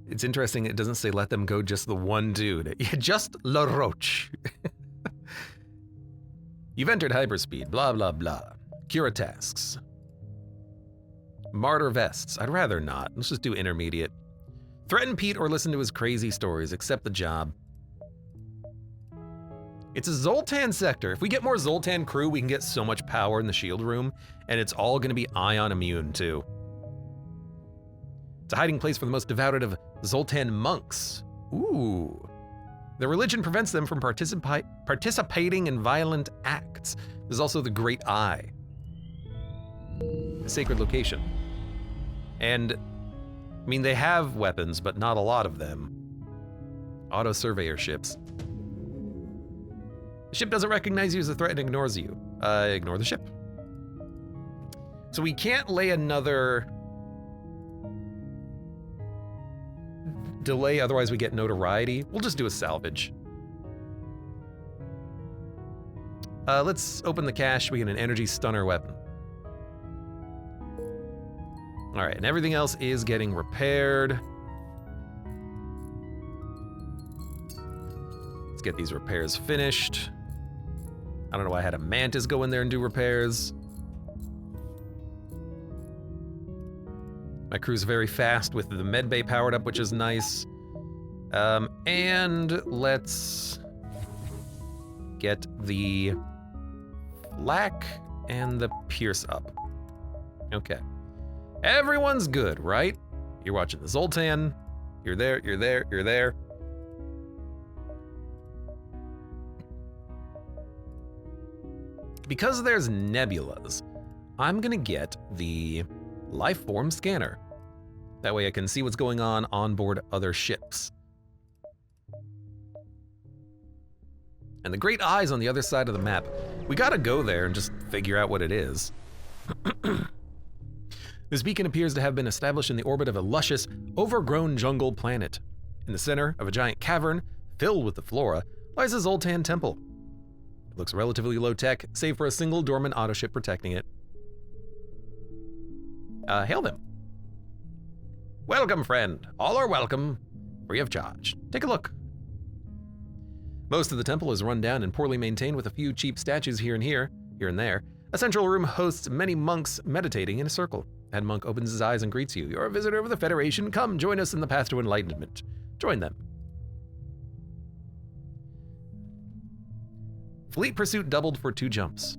It's interesting, it doesn't say let them go, just the one dude. Yeah, just La Roche. You've entered hyperspeed, blah, blah, blah. Cura tasks. Martyr vests. I'd rather not. Let's just do intermediate. Threaten Pete or listen to his crazy stories. Accept the job. It's a Zoltan sector. If we get more Zoltan crew, we can get so much power in the shield room, and it's all going to be ion immune, too. It's a hiding place for the most devoted of Zoltan monks. Ooh. Their religion prevents them from participating in violent acts. There's also the Great Eye. A sacred location. And, I mean, they have weapons, but not a lot of them. Auto surveyor ships. The ship doesn't recognize you as a threat and ignores you. Ignore the ship. So we can't lay another delay, otherwise we get notoriety. We'll just do a salvage. Let's open the cache. We get an energy stunner weapon. All right, and everything else is getting repaired. Let's get these repairs finished. I don't know why I had a Mantis go in there and do repairs. My crew's very fast with the medbay powered up, which is nice. And let's get the flak and the pierce up. Okay. Everyone's good, right? You're watching the Zoltan. You're there, you're there, you're there. Because there's nebulas, I'm gonna get the life form scanner. That way I can see what's going on board other ships. And the Great Eye's on the other side of the map. We gotta go there and just figure out what it is. This beacon appears to have been established in the orbit of a luscious, overgrown jungle planet. In the center of a giant cavern, filled with the flora, lies a Zoltan temple. It looks relatively low-tech, save for a single dormant autoship protecting it. Hail them. Welcome, friend. All are welcome, free of charge. Take a look. Most of the temple is run down and poorly maintained with a few cheap statues here and there. A central room hosts many monks meditating in a circle. Head monk opens his eyes and greets you. You're a visitor of the Federation. Come join us in the path to enlightenment. Join them. Fleet pursuit doubled for 2 jumps.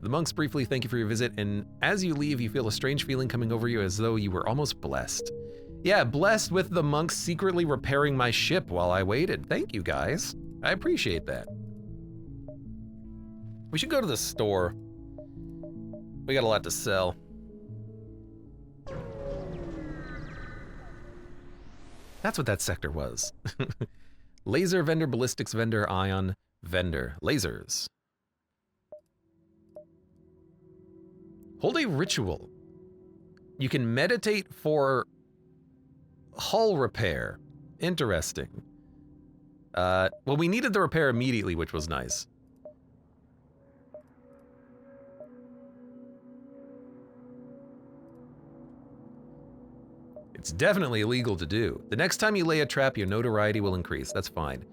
The monks briefly thank you for your visit, and as you leave, you feel a strange feeling coming over you as though you were almost blessed. Yeah, blessed with the monks secretly repairing my ship while I waited. Thank you, guys. I appreciate that. We should go to the store. We got a lot to sell. That's what that sector was. Laser vendor, ballistics vendor, ion vendor. Lasers. Hold a ritual. You can meditate for hull repair. Interesting. Well, we needed the repair immediately, which was nice. It's definitely illegal to do. The next time you lay a trap, your notoriety will increase. That's fine.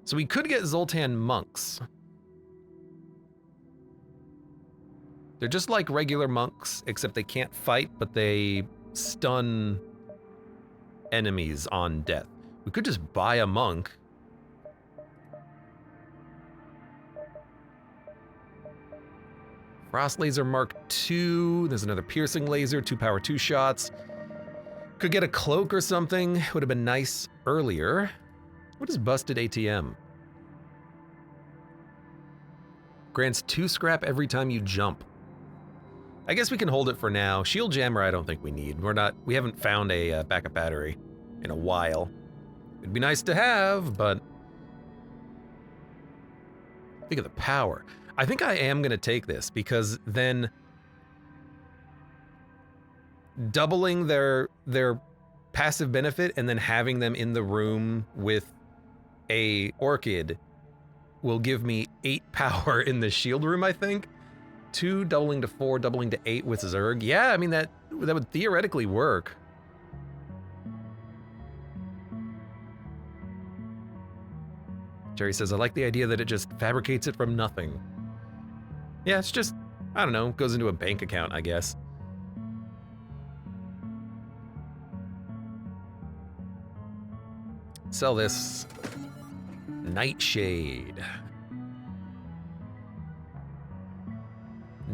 So we could get Zoltan monks. They're just like regular monks, except they can't fight, but they stun enemies on death. We could just buy a monk. Frost laser Mark II. There's another piercing laser, 2 power 2 shots. Could get a cloak or something. Would have been nice earlier. What is busted ATM? Grants 2 scrap every time you jump. I guess we can hold it for now. Shield jammer I don't think we need. We haven't found a backup battery in a while. It'd be nice to have, but think of the power. I think I am gonna take this because then doubling their passive benefit and then having them in the room with a orchid will give me 8 power in the shield room, I think. 2 doubling to 4, doubling to 8 with Zerg. Yeah, I mean, that would theoretically work. Jerry says, I like the idea that it just fabricates it from nothing. Yeah, it's just, I don't know, goes into a bank account, I guess. Sell this. Nightshade.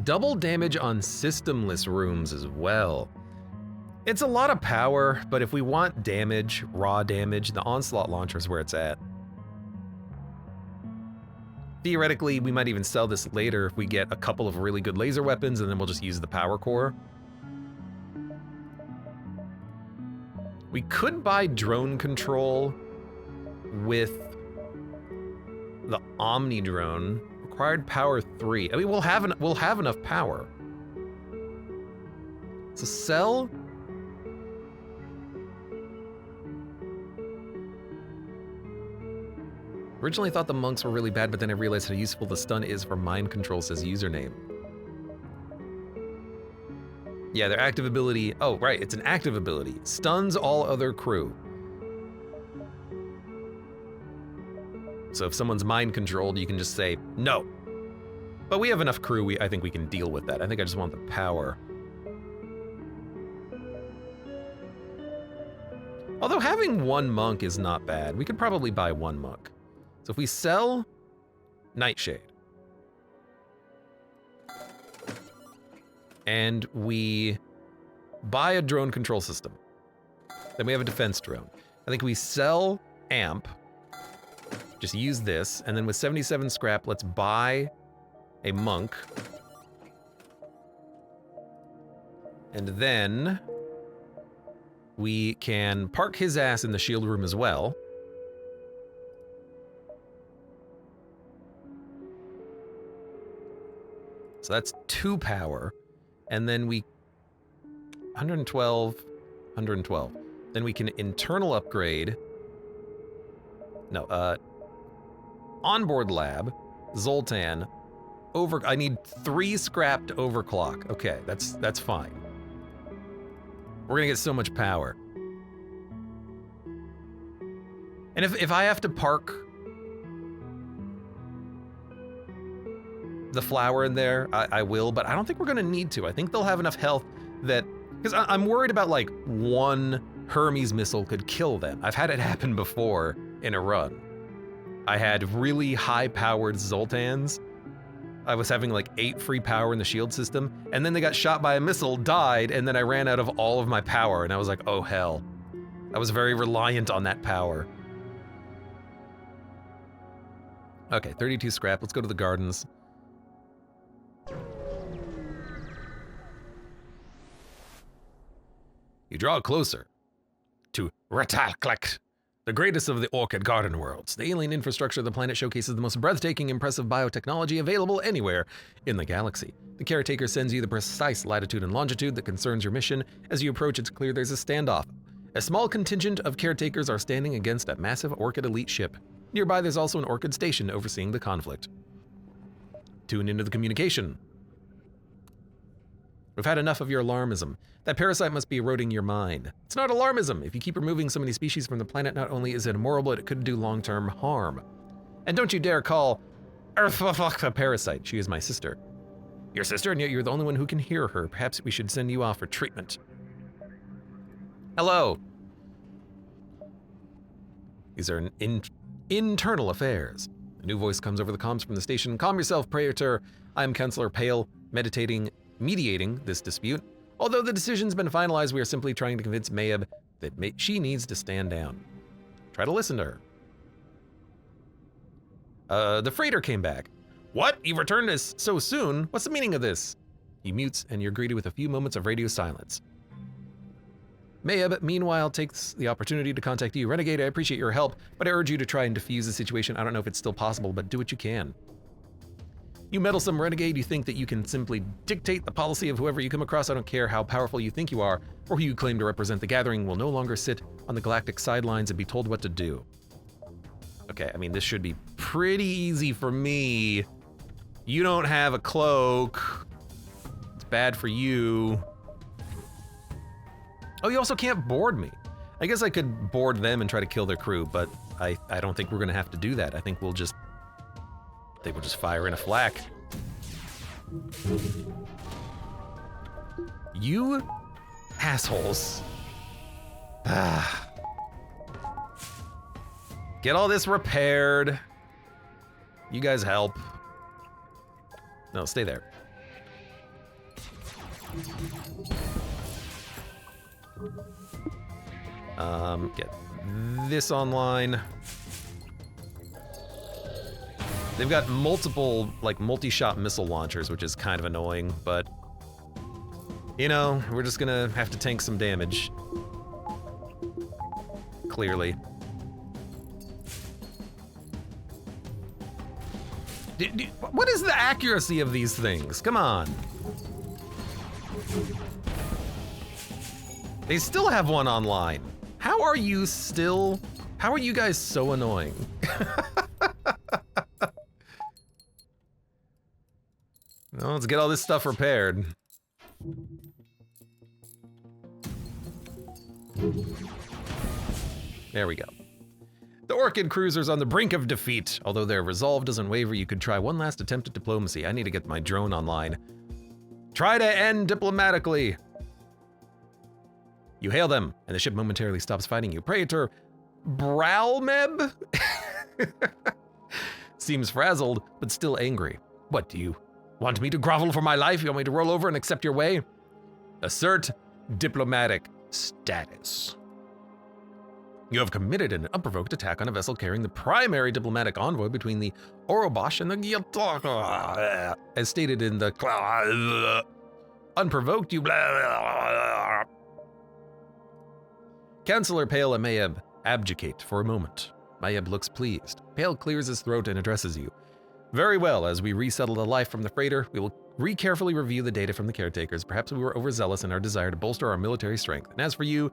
Double damage on systemless rooms as well. It's a lot of power, but if we want damage, raw damage, the Onslaught launcher is where it's at. Theoretically, we might even sell this later if we get a couple of really good laser weapons, and then we'll just use the power core. We could buy drone control with the Omni drone. Required power 3. I mean, we'll have enough power. So sell. Originally thought the monks were really bad, but then I realized how useful the stun is for mind control, says username. Yeah, their active ability. Oh, right, it's an active ability. Stuns all other crew. So if someone's mind controlled, you can just say, no. But we have enough crew, I think we can deal with that. I think I just want the power. Although having 1 monk is not bad. We could probably buy 1 monk. So if we sell Nightshade, and we buy a drone control system, then we have a defense drone. I think we sell Amp, just use this, and then with 77 scrap, let's buy a monk. And then we can park his ass in the shield room as well. So that's 2 power. And then we 112, 112. Then we can internal upgrade. No, onboard lab, Zoltan, I need 3 scrap to overclock. Okay, that's fine. We're gonna get so much power. And if I have to park the flower in there, I will, but I don't think we're gonna need to. I think they'll have enough health that, because I'm worried about like 1 Hermes missile could kill them. I've had it happen before in a run. I had really high-powered Zoltans. I was having like 8 free power in the shield system, and then they got shot by a missile, died, and then I ran out of all of my power, and I was like, oh hell. I was very reliant on that power. Okay, 32 scrap, let's go to the gardens. You draw closer to Ratalklek, the greatest of the orchid garden worlds. The alien infrastructure of the planet showcases the most breathtaking, impressive biotechnology available anywhere in the galaxy. The caretaker sends you the precise latitude and longitude that concerns your mission. As you approach, it's clear there's a standoff. A small contingent of caretakers are standing against a massive orchid elite ship. Nearby, there's also an orchid station overseeing the conflict. Tune into the communication. We've had enough of your alarmism. That parasite must be eroding your mind. It's not alarmism. If you keep removing so many species from the planet, not only is it immoral, but it could do long-term harm. And don't you dare call Earth a parasite. She is my sister. Your sister, and yet you're the only one who can hear her. Perhaps we should send you off for treatment. Hello. These are internal affairs. A new voice comes over the comms from the station. Calm yourself, Praetor. I am Counselor Pale, mediating this dispute. Although the decision's been finalized, we are simply trying to convince Mayeb that she needs to stand down. Try to listen to her. The freighter came back. What? You've returned this so soon? What's the meaning of this? He mutes, and you're greeted with a few moments of radio silence. Mayeb, meanwhile, takes the opportunity to contact you. Renegade, I appreciate your help, but I urge you to try and defuse the situation. I don't know if it's still possible, but do what you can. You meddlesome renegade, you think that you can simply dictate the policy of whoever you come across. I don't care how powerful you think you are, or who you claim to represent. The Gathering will no longer sit on the galactic sidelines and be told what to do. Okay, I mean, this should be pretty easy for me. You don't have a cloak. It's bad for you. Oh, you also can't board me. I guess I could board them and try to kill their crew, but I don't think we're gonna have to do that. I think we'll just fire in a flak. You assholes. Ah. Get all this repaired. You guys help. No, stay there. Get this online. They've got multiple, like, multi-shot missile launchers, which is kind of annoying, but you know, we're just gonna have to tank some damage. Clearly. What is the accuracy of these things? Come on. They still have one online. How are you guys so annoying? Well, let's get all this stuff repaired. There we go. The Orchid cruiser's on the brink of defeat. Although their resolve doesn't waver, you could try one last attempt at diplomacy. I need to get my drone online. Try to end diplomatically. You hail them, and the ship momentarily stops fighting you. Praetor Browmeb seems frazzled, but still angry. What, do you want me to grovel for my life? You want me to roll over and accept your way? Assert diplomatic status. You have committed an unprovoked attack on a vessel carrying the primary diplomatic envoy between the Orobosh and the Gyaltaka, as stated in the unprovoked you. Counselor Pale Mayeb, abdicate for a moment. Mayeb looks pleased. Pale clears his throat and addresses you. Very well, as we resettle the life from the freighter, we will carefully review the data from the caretakers. Perhaps we were overzealous in our desire to bolster our military strength. And as for you,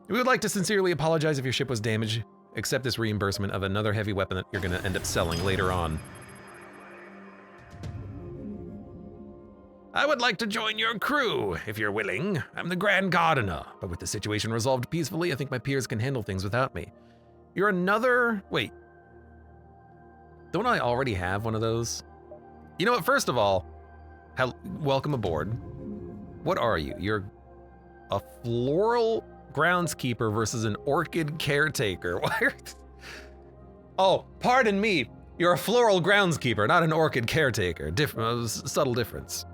we would like to sincerely apologize if your ship was damaged. Accept this reimbursement of another heavy weapon that you're going to end up selling later on. I would like to join your crew, if you're willing. I'm the Grand Gardener, but with the situation resolved peacefully, I think my peers can handle things without me. You're another... Wait. Don't I already have one of those? You know what, first of all, welcome aboard. What are you? You're a floral groundskeeper versus an orchid caretaker. Oh, pardon me. You're a floral groundskeeper, not an orchid caretaker. Subtle difference.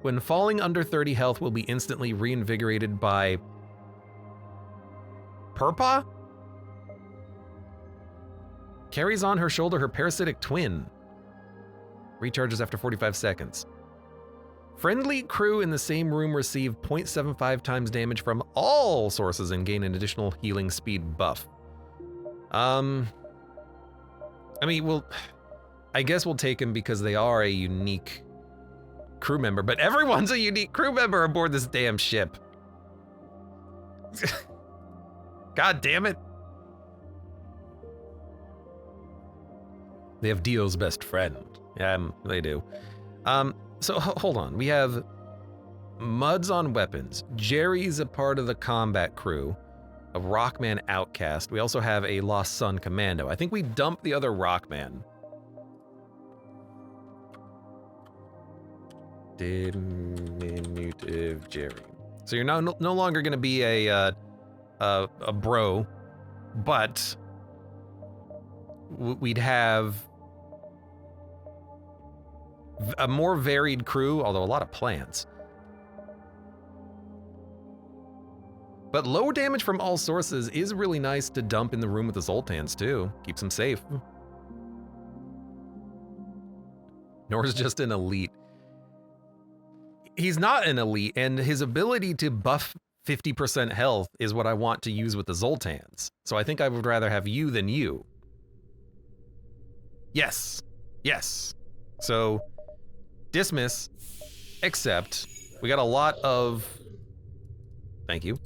When falling under 30 health, will be instantly reinvigorated by Purpa? Carries on her shoulder her parasitic twin. Recharges after 45 seconds. Friendly crew in the same room receive 0.75 times damage from all sources and gain an additional healing speed buff. I mean, I guess we'll take them because they are a unique crew member, but everyone's a unique crew member aboard this damn ship. God damn it. They have Dio's best friend. Yeah, they do. So hold on, we have Muds on weapons. Jerry's a part of the combat crew, a Rockman outcast. We also have a Lost Son commando. I think we dumped the other Rockman. Diminutive Jerry. So you're no longer gonna be a bro, but we'd have a more varied crew, although a lot of plants. But low damage from all sources is really nice to dump in the room with the Zoltans too. Keeps them safe. Nor's just an elite. He's not an elite, and his ability to buff 50% health is what I want to use with the Zoltans. So I think I would rather have you than you. Yes. Yes. So dismiss, accept. We got a lot of... Thank you.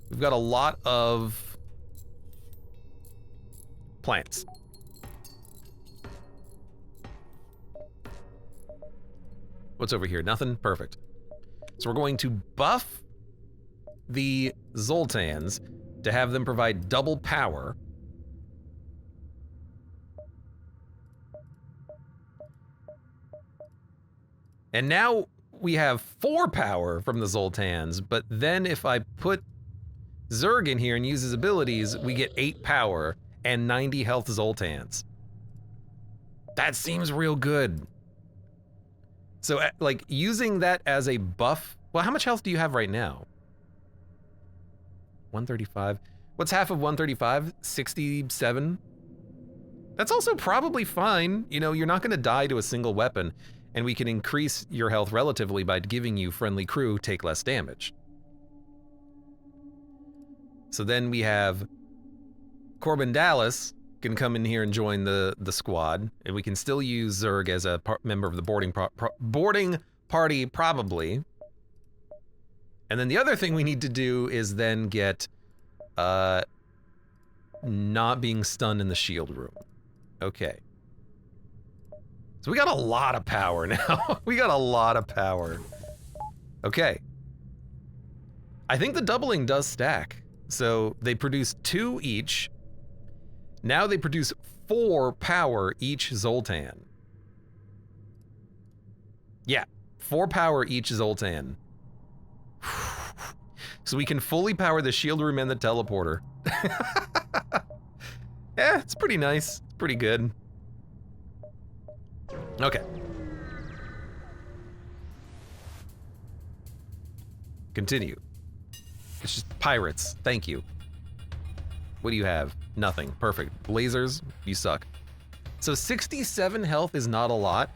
We've got a lot of plants. What's over here? Nothing? Perfect. So we're going to buff the Zoltans to have them provide double power. And now we have 4 power from the Zoltans, but then if I put Zerg in here and use his abilities, we get 8 power and 90 health Zoltans. That seems real good. So, like, using that as a buff, well, how much health do you have right now? 135. What's half of 135? 67? That's also probably fine. You know, you're not gonna die to a single weapon, and we can increase your health relatively by giving you friendly crew take less damage. So then we have Corbin Dallas can come in here and join the squad, and we can still use Zerg as a member of the boarding party, probably. And then the other thing we need to do is then get not being stunned in the shield room. Okay. So we got a lot of power now. We got a lot of power. Okay. I think the doubling does stack. So they produce 2 each. Now they produce 4 power each Zoltan. Yeah, 4 power each Zoltan. So we can fully power the shield room and the teleporter. Yeah, it's pretty nice. It's pretty good. Okay. Continue. It's just pirates. Thank you. What do you have? Nothing. Perfect. Lasers, you suck. So 67 health is not a lot,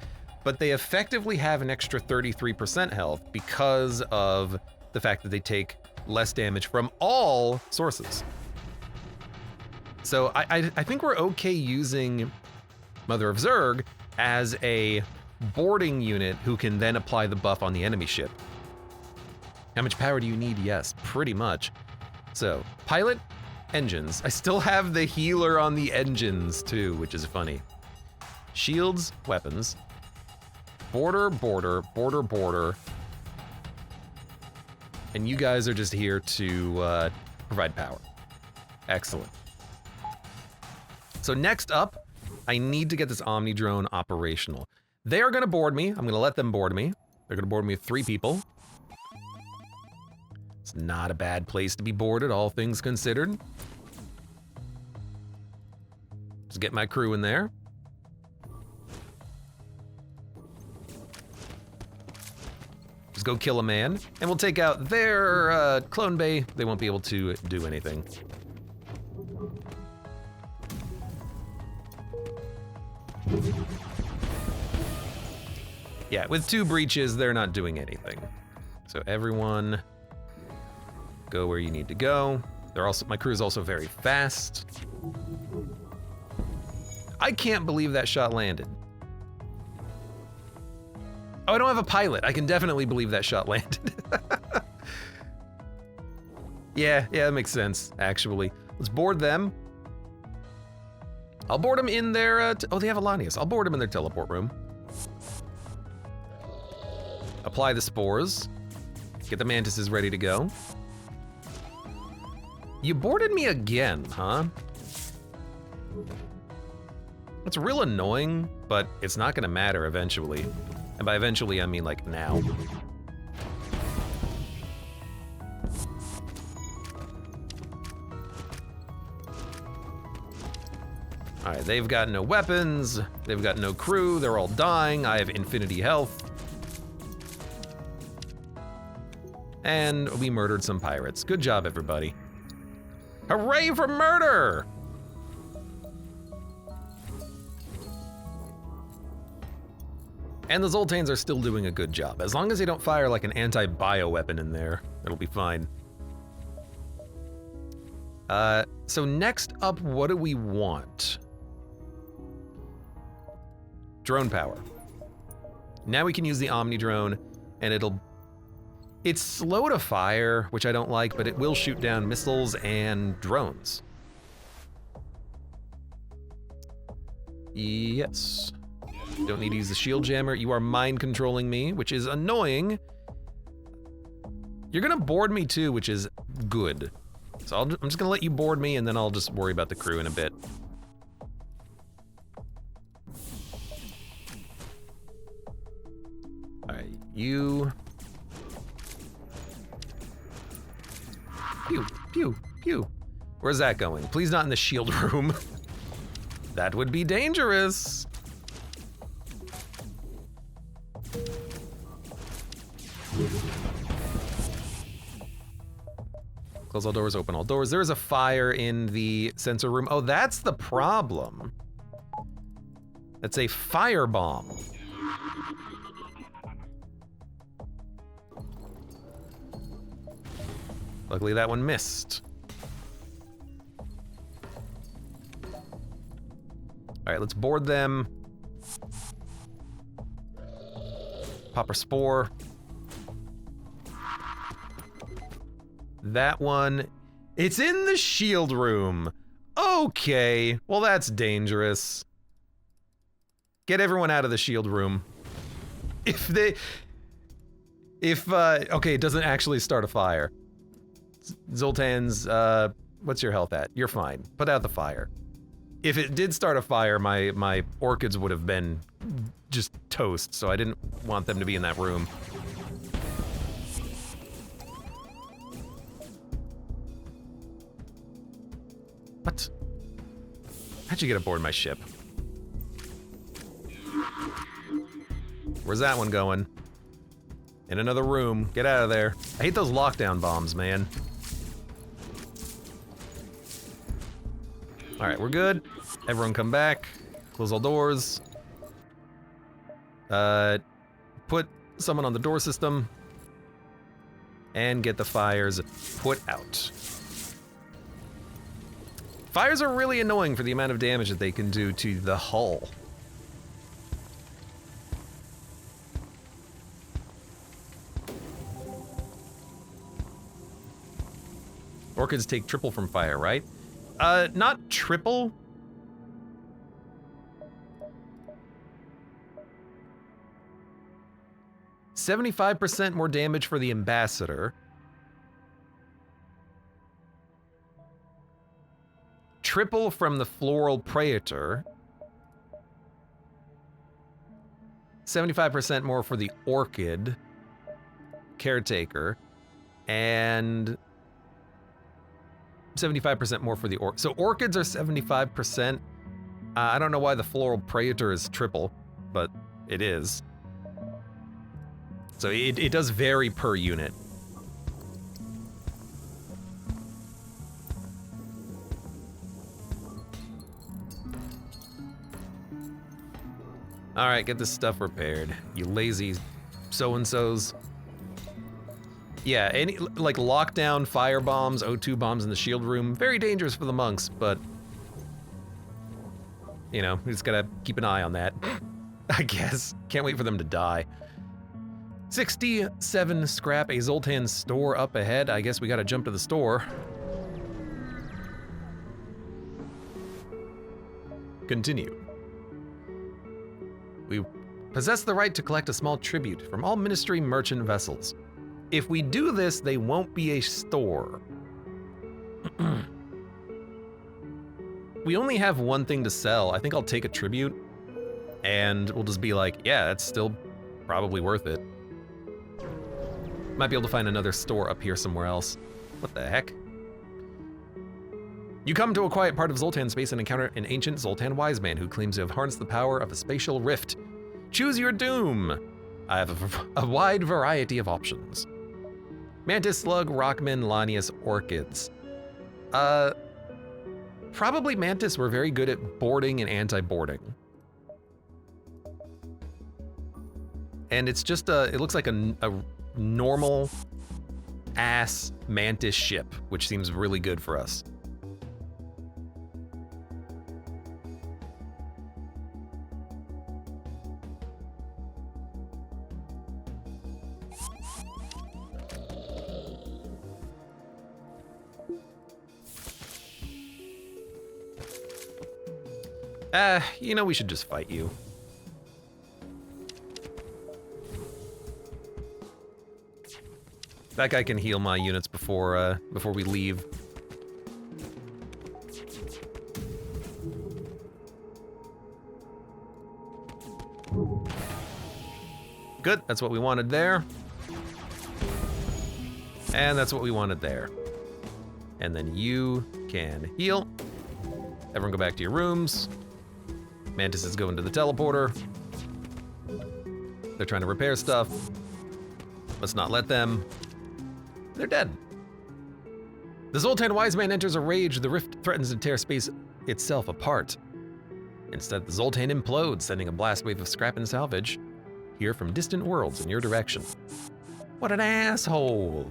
but they effectively have an extra 33% health because of the fact that they take less damage from all sources. So I think we're okay using Mother of Zerg as a boarding unit who can then apply the buff on the enemy ship. How much power do you need? Yes, pretty much. So, pilot, engines. I still have the healer on the engines too, which is funny. Shields, weapons. Border, border, border, border. And you guys are just here to provide power. Excellent. So next up, I need to get this Omni drone operational. They are gonna board me. I'm gonna let them board me. They're gonna board me with 3 people. It's not a bad place to be boarded, all things considered. Just get my crew in there. Just go kill a man, and we'll take out their clone bay. They won't be able to do anything. Yeah, with 2 breaches, they're not doing anything. So everyone, go where you need to go. They're also, my crew is also very fast. I can't believe that shot landed. Oh, I don't have a pilot. I can definitely believe that shot landed. Yeah, that makes sense, actually. Let's board them. I'll board them in their, oh, they have Alanius. I'll board them in their teleport room. Apply the spores. Get the mantises ready to go. You boarded me again, huh? It's real annoying, but it's not gonna matter eventually. And by eventually, I mean like now. All right, they've got no weapons, they've got no crew, they're all dying, I have infinity health. And we murdered some pirates. Good job, everybody. Hooray for murder! And the Zoltans are still doing a good job. As long as they don't fire like an anti-bio weapon in there, it'll be fine. So next up, what do we want? Drone power. Now we can use the Omni drone, and it's slow to fire, which I don't like, but it will shoot down missiles and drones. Yes. Don't need to use the shield jammer. You are mind controlling me, which is annoying. You're gonna board me too, which is good. So I'm just gonna let you board me and then I'll just worry about the crew in a bit. All right, you. Pew, pew, pew. Where's that going? Please not in the shield room. That would be dangerous. Close all doors, open all doors. There is a fire in the sensor room. Oh, that's the problem. That's a firebomb. Luckily that one missed. All right, let's board them. Pop a spore. That one, it's in the shield room. Okay, well that's dangerous. Get everyone out of the shield room. Okay, it doesn't actually start a fire. Zoltan's, what's your health at? You're fine, put out the fire. If it did start a fire, my orchids would have been just toast, so I didn't want them to be in that room. What? How'd you get aboard my ship? Where's that one going? In another room. Get out of there. I hate those lockdown bombs, man. All right, we're good. Everyone come back. Close all doors. Put someone on the door system. And get the fires put out. Fires are really annoying for the amount of damage that they can do to the hull. Orchids take triple from fire, right? Not triple. $75% more damage for the ambassador. Triple from the floral praetor. 75% more for the orchid caretaker. And 75% more for the orchid. So orchids are 75%. I don't know why the floral praetor is triple, but it is. So it does vary per unit. All right, get this stuff repaired, you lazy so-and-sos. Yeah, any like lockdown fire bombs, O2 bombs in the shield room, very dangerous for the monks, but you know, we just gotta keep an eye on that. I guess. Can't wait for them to die. 67 scrap, a Zoltan store up ahead. I guess we gotta jump to the store. Continue. We possess the right to collect a small tribute from all ministry merchant vessels. If we do this, they won't be a store. We only have one thing to sell. I think I'll take a tribute, and we'll just be like, yeah, that's still probably worth it. Might be able to find another store up here somewhere else. What the heck? You come to a quiet part of Zoltan space and encounter an ancient Zoltan wise man who claims to have harnessed the power of a spatial rift. Choose your doom. I have a wide variety of options. Mantis, Slug, Rockman, Lanius, Orchids. Probably Mantis. We're very good at boarding and anti-boarding. And it's just it looks like a normal ass Mantis ship, which seems really good for us. You know, we should just fight you. That guy can heal my units before we leave. Good, that's what we wanted there. And that's what we wanted there. And then you can heal. Everyone go back to your rooms. Mantis is going to the teleporter. They're trying to repair stuff. Let's not let them. They're dead. The Zoltan wise man enters a rage. The rift threatens to tear space itself apart. Instead, the Zoltan implodes, sending a blast wave of scrap and salvage here from distant worlds in your direction. What an asshole.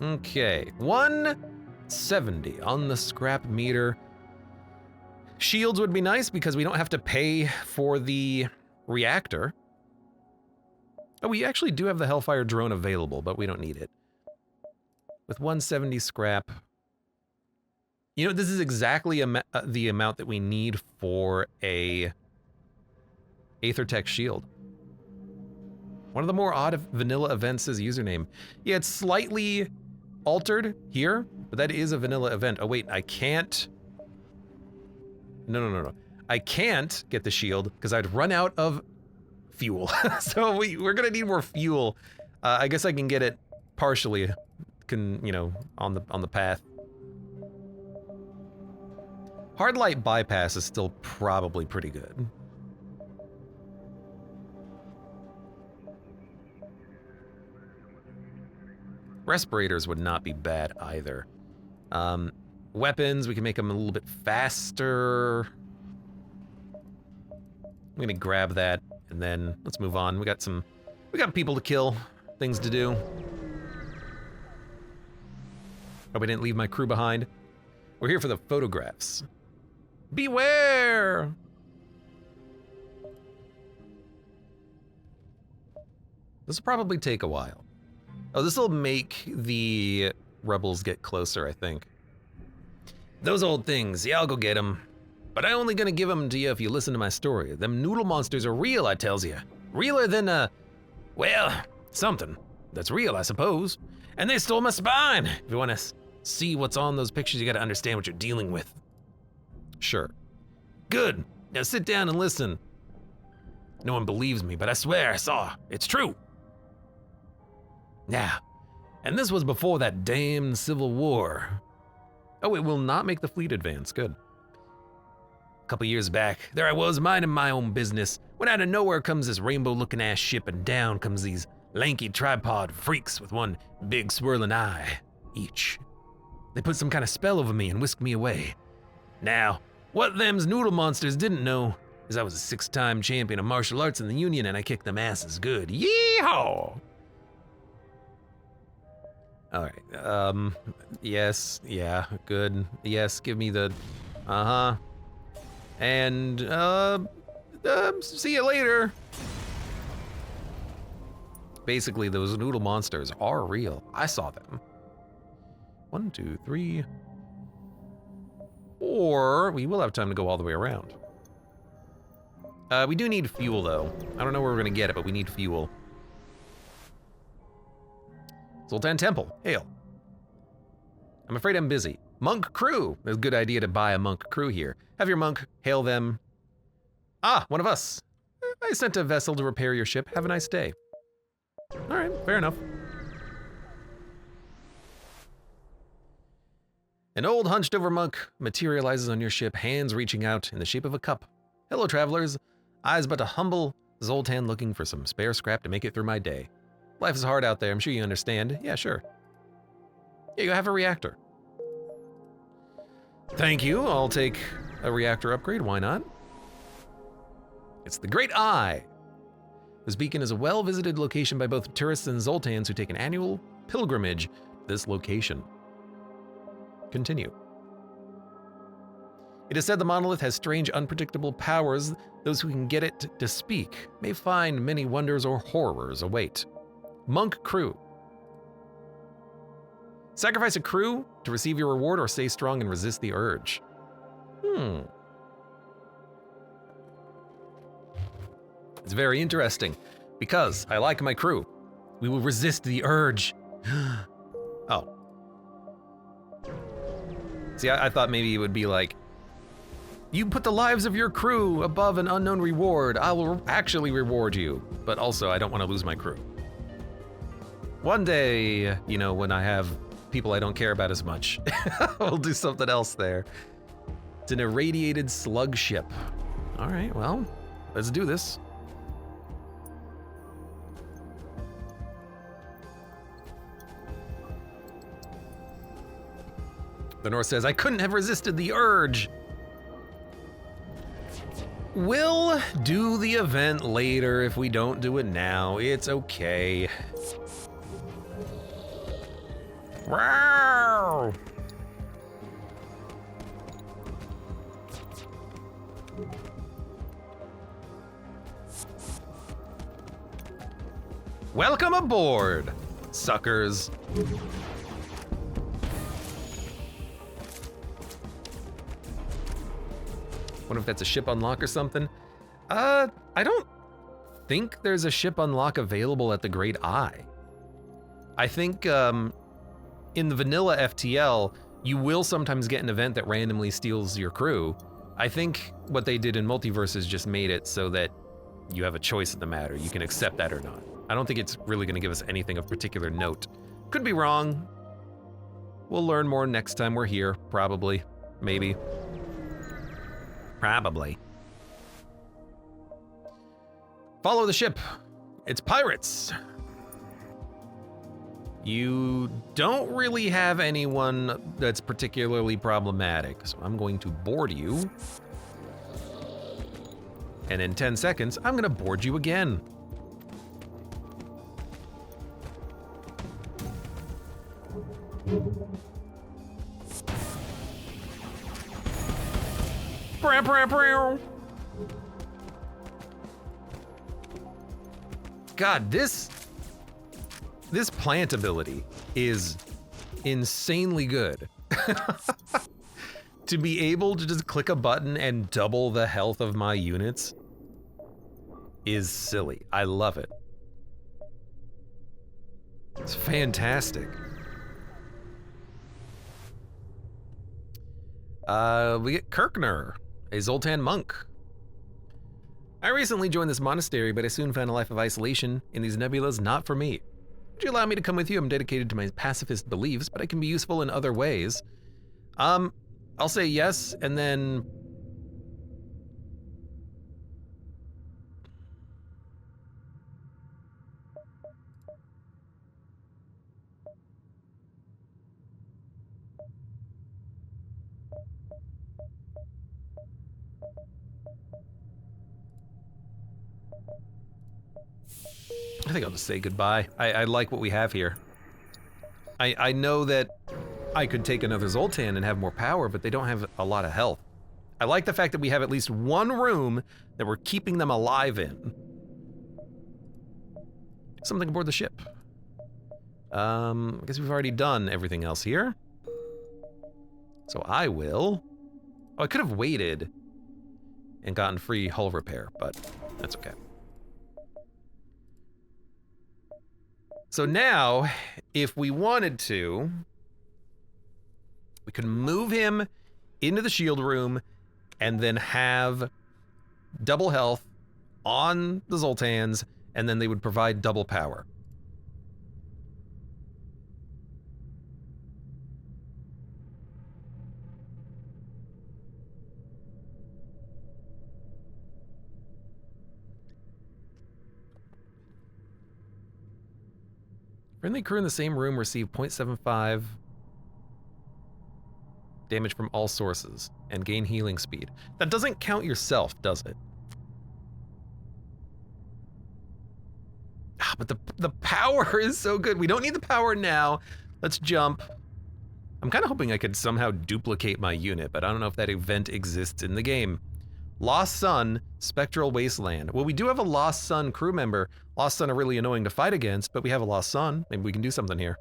Okay, 170 on the scrap meter. Shields would be nice because we don't have to pay for the reactor. Oh, we actually do have the Hellfire drone available, but we don't need it. With 170 scrap. You know, this is exactly the amount that we need for a Aethertech shield. One of the more odd vanilla events is username. Yeah, it's slightly altered here, but that is a vanilla event. Oh wait, I can't. No. I can't get the shield because I'd run out of fuel. So we're gonna need more fuel. I guess I can get it partially, you know, on the path. Hard light bypass is still probably pretty good. Respirators would not be bad either. Weapons, we can make them a little bit faster. I'm gonna grab that and then let's move on. We got people to kill, things to do. Hope I didn't leave my crew behind. We're here for the photographs. Beware! This will probably take a while. Oh, this will make the rebels get closer, I think. Those old things, yeah, I'll go get them. But I only gonna give them to you if you listen to my story. Them noodle monsters are real, I tells you. Realer than, well, something that's real, I suppose. And they stole my spine. If you wanna see what's on those pictures, you gotta understand what you're dealing with. Sure. Good, now sit down and listen. No one believes me, but I swear I saw, it's true. Now, and this was before that damn Civil War. Oh, it will not make the fleet advance, good. A couple years back, there I was minding my own business, when out of nowhere comes this rainbow-looking ass ship and down comes these lanky tripod freaks with one big swirling eye each. They put some kind of spell over me and whisked me away. Now, what them's noodle monsters didn't know is I was a 6-time champion of martial arts in the Union and I kicked them asses good. Yeehaw! All right, yes, yeah, good. Yes, give me the, and, see you later. Basically, those noodle monsters are real. I saw them. 1, 2, 3, 4. We will have time to go all the way around. We do need fuel, though. I don't know where we're gonna get it, but we need fuel. Zoltan Temple, hail. I'm afraid I'm busy. Monk crew, it's a good idea to buy a monk crew here. Have your monk hail them. Ah, one of us. I sent a vessel to repair your ship. Have a nice day. All right, fair enough. An old hunched over monk materializes on your ship, hands reaching out in the shape of a cup. Hello, travelers. I's but a humble Zoltan looking for some spare scrap to make it through my day. Life is hard out there, I'm sure you understand. Yeah, sure. Here you go, have a reactor. Thank you, I'll take a reactor upgrade, why not? It's the Great Eye. This beacon is a well-visited location by both tourists and Zoltans who take an annual pilgrimage to this location. Continue. It is said the monolith has strange, unpredictable powers. Those who can get it to speak may find many wonders or horrors await. Monk crew. Sacrifice a crew to receive your reward or stay strong and resist the urge. It's very interesting because I like my crew. We will resist the urge. Oh. See, I thought maybe it would be like, you put the lives of your crew above an unknown reward. I will actually reward you. But also, I don't want to lose my crew. One day, you know, when I have people I don't care about as much, we'll do something else there. It's an irradiated slug ship. All right, well, let's do this. The North says, I couldn't have resisted the urge. We'll do the event later if we don't do it now. It's okay. Wow. Welcome aboard, suckers. Wonder if that's a ship unlock or something. I don't think there's a ship unlock available at the Great Eye. I think in the vanilla FTL, you will sometimes get an event that randomly steals your crew. I think what they did in Multiverse is just made it so that you have a choice in the matter. You can accept that or not. I don't think it's really gonna give us anything of particular note. Could be wrong. We'll learn more next time we're here, probably, maybe. Probably. Follow the ship. It's pirates. You don't really have anyone that's particularly problematic, so I'm going to board you. And in 10 seconds, I'm gonna board you again. God, this plant ability is insanely good. To be able to just click a button and double the health of my units is silly. I love it. It's fantastic. We get Kirkner, a Zoltan monk. I recently joined this monastery, but I soon found a life of isolation in these nebulas not for me. Would you allow me to come with you? I'm dedicated to my pacifist beliefs, but I can be useful in other ways. I'll say yes, and then... I think I'll just say goodbye. I like what we have here. I know that I could take another Zoltan and have more power, but they don't have a lot of health. I like the fact that we have at least one room that we're keeping them alive in. Something aboard the ship. I guess we've already done everything else here. So I will... Oh, I could have waited and gotten free hull repair, but that's okay. So now, if we wanted to, we could move him into the shield room and then have double health on the Zoltans, and then they would provide double power. Friendly crew in the same room receive 0.75 damage from all sources and gain healing speed. That doesn't count yourself, does it? Ah, but the power is so good. We don't need the power now. Let's jump. I'm kind of hoping I could somehow duplicate my unit, but I don't know if that event exists in the game. Lost Sun, Spectral Wasteland. Well, we do have a Lost Sun crew member. Lost Sun are really annoying to fight against, but we have a Lost Sun. Maybe we can do something here.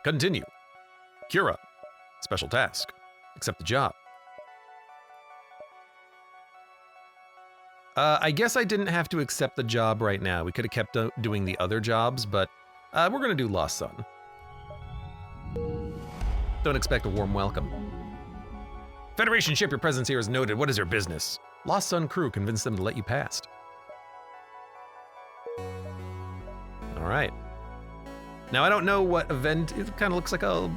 Continue. Kira. Special task. Accept the job. I guess I didn't have to accept the job right now. We could have kept doing the other jobs, but we're gonna do Lost Sun. Don't expect a warm welcome. Federation ship, your presence here is noted. What is your business? Lost Sun crew convinced them to let you past. All right. Now I don't know what event, it kind of looks like a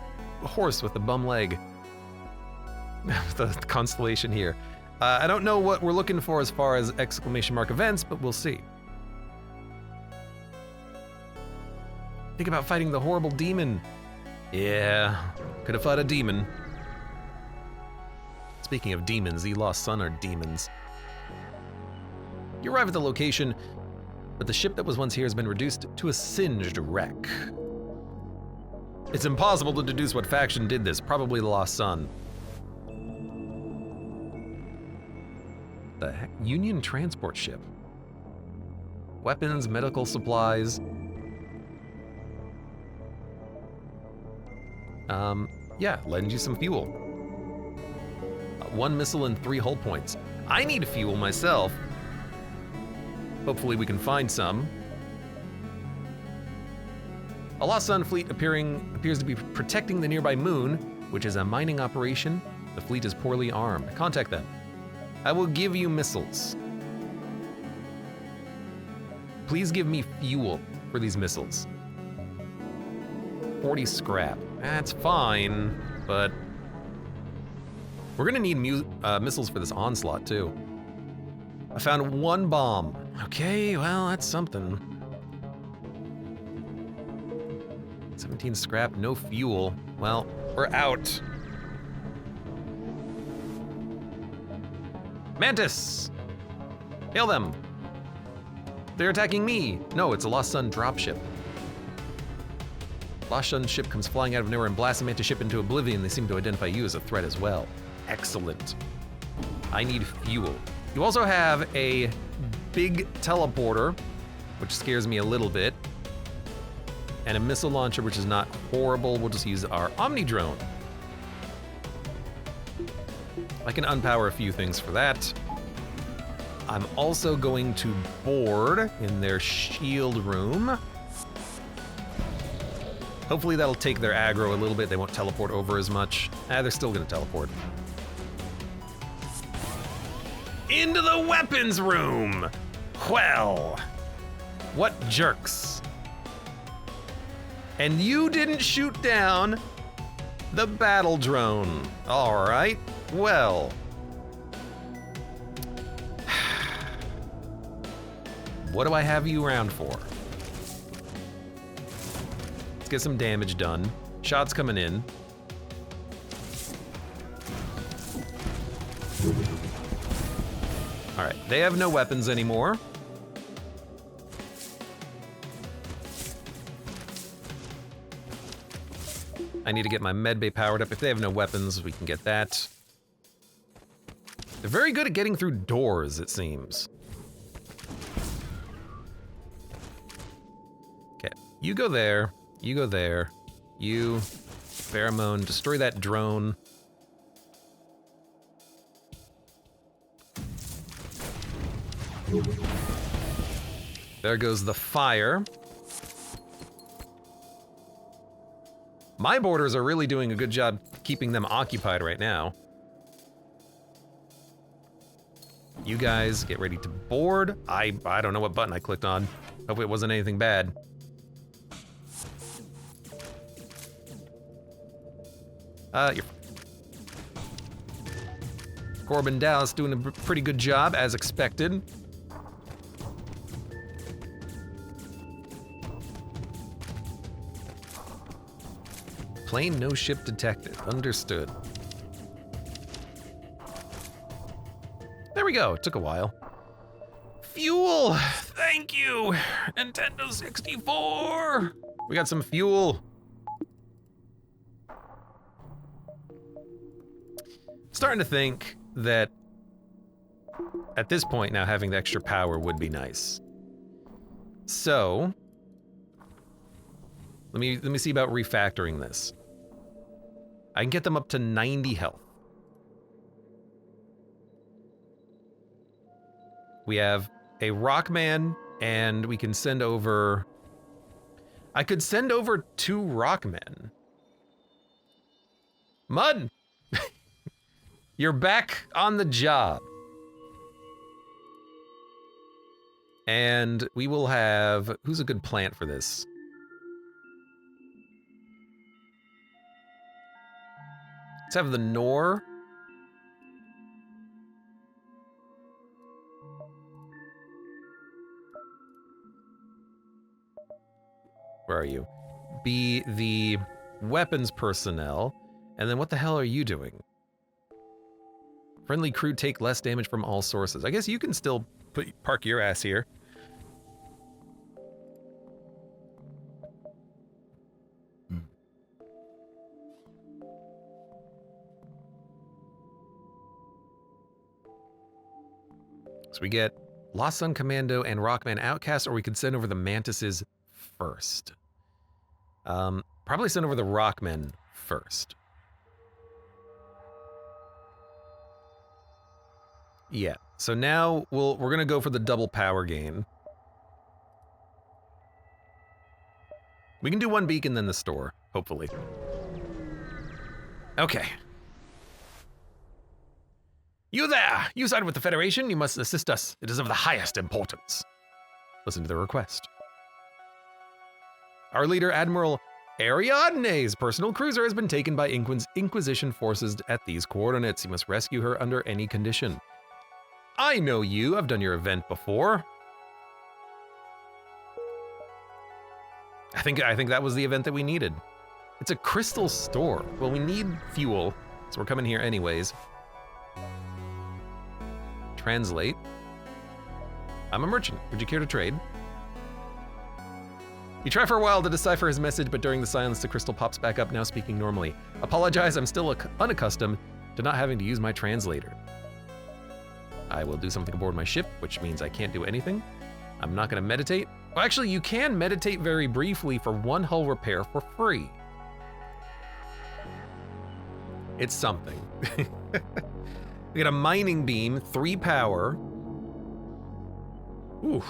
horse with a bum leg. The constellation here. I don't know what we're looking for as far as exclamation mark events, but we'll see. Think about fighting the horrible demon. Yeah, could have fought a demon. Speaking of demons, the Lost Sun are demons. You arrive at the location, but the ship that was once here has been reduced to a singed wreck. It's impossible to deduce what faction did this, probably the Lost Sun. The heck? Union transport ship. Weapons, medical supplies. Yeah, lend you some fuel. 1 missile and 3 hull points. I need fuel myself. Hopefully we can find some. A Lost Sun fleet appears to be protecting the nearby moon, which is a mining operation. The fleet is poorly armed. Contact them. I will give you missiles. Please give me fuel for these missiles. 40 scrap. That's fine, but we're gonna need missiles for this onslaught too. I found 1 bomb. Okay, well, that's something. 17 scrap, no fuel. Well, we're out. Mantis! Hail them! They're attacking me! No, it's a Lost Sun dropship. Lost Sun ship comes flying out of nowhere and blasts a Mantis ship into oblivion. They seem to identify you as a threat as well. Excellent. I need fuel. You also have a big teleporter, which scares me a little bit, and a missile launcher, which is not horrible. We'll just use our Omni drone. I can unpower a few things for that. I'm also going to board in their shield room. Hopefully that'll take their aggro a little bit. They won't teleport over as much. They're still gonna teleport. Into the weapons room! Well, what jerks. And you didn't shoot down the battle drone. All right, well. What do I have you around for? Let's get some damage done. Shots coming in. All right, they have no weapons anymore. I need to get my medbay powered up. If they have no weapons, we can get that. They're very good at getting through doors, it seems. Okay, you go there, you go there, you, pheromone, destroy that drone. There goes the fire. My boarders are really doing a good job keeping them occupied right now. You guys get ready to board. I don't know what button I clicked on. Hope it wasn't anything bad. You're... Corbin Dallas doing a pretty good job, as expected. Plane no ship detected. Understood. There we go. It took a while. Fuel! Thank you! Nintendo 64! We got some fuel. Starting to think that at this point now having the extra power would be nice. So Let me see about refactoring this. I can get them up to 90 health. We have a Rockman, and we can send over... I could send over 2 Rockmen. Mud! You're back on the job. And we will have... Who's a good plant for this? Let's have the Nor. Where are you? Be the weapons personnel. And then what the hell are you doing? Friendly crew take less damage from all sources. I guess you can still park your ass here. So we get Lost Sun Commando and Rockman Outcast, or we could send over the Mantises first. Probably send over the Rockmen first. Yeah, so now we're gonna go for the double power gain. We can do 1 beacon, then the store, hopefully. Okay. You there! You side with the Federation, you must assist us. It is of the highest importance. Listen to the request. Our leader, Admiral Ariadne's personal cruiser has been taken by Inquisition forces at these coordinates. You must rescue her under any condition. I know you. I've done your event before. I think that was the event that we needed. It's a crystal store. Well, we need fuel, so we're coming here anyways. Translate. I'm a merchant. Would you care to trade? You try for a while to decipher his message, but during the silence, the crystal pops back up, now speaking normally. Apologize, I'm still unaccustomed to not having to use my translator. I will do something aboard my ship, which means I can't do anything. I'm not gonna meditate. Well, actually, you can meditate very briefly for 1 hull repair for free. It's something. We got a mining beam, 3 power. Oof,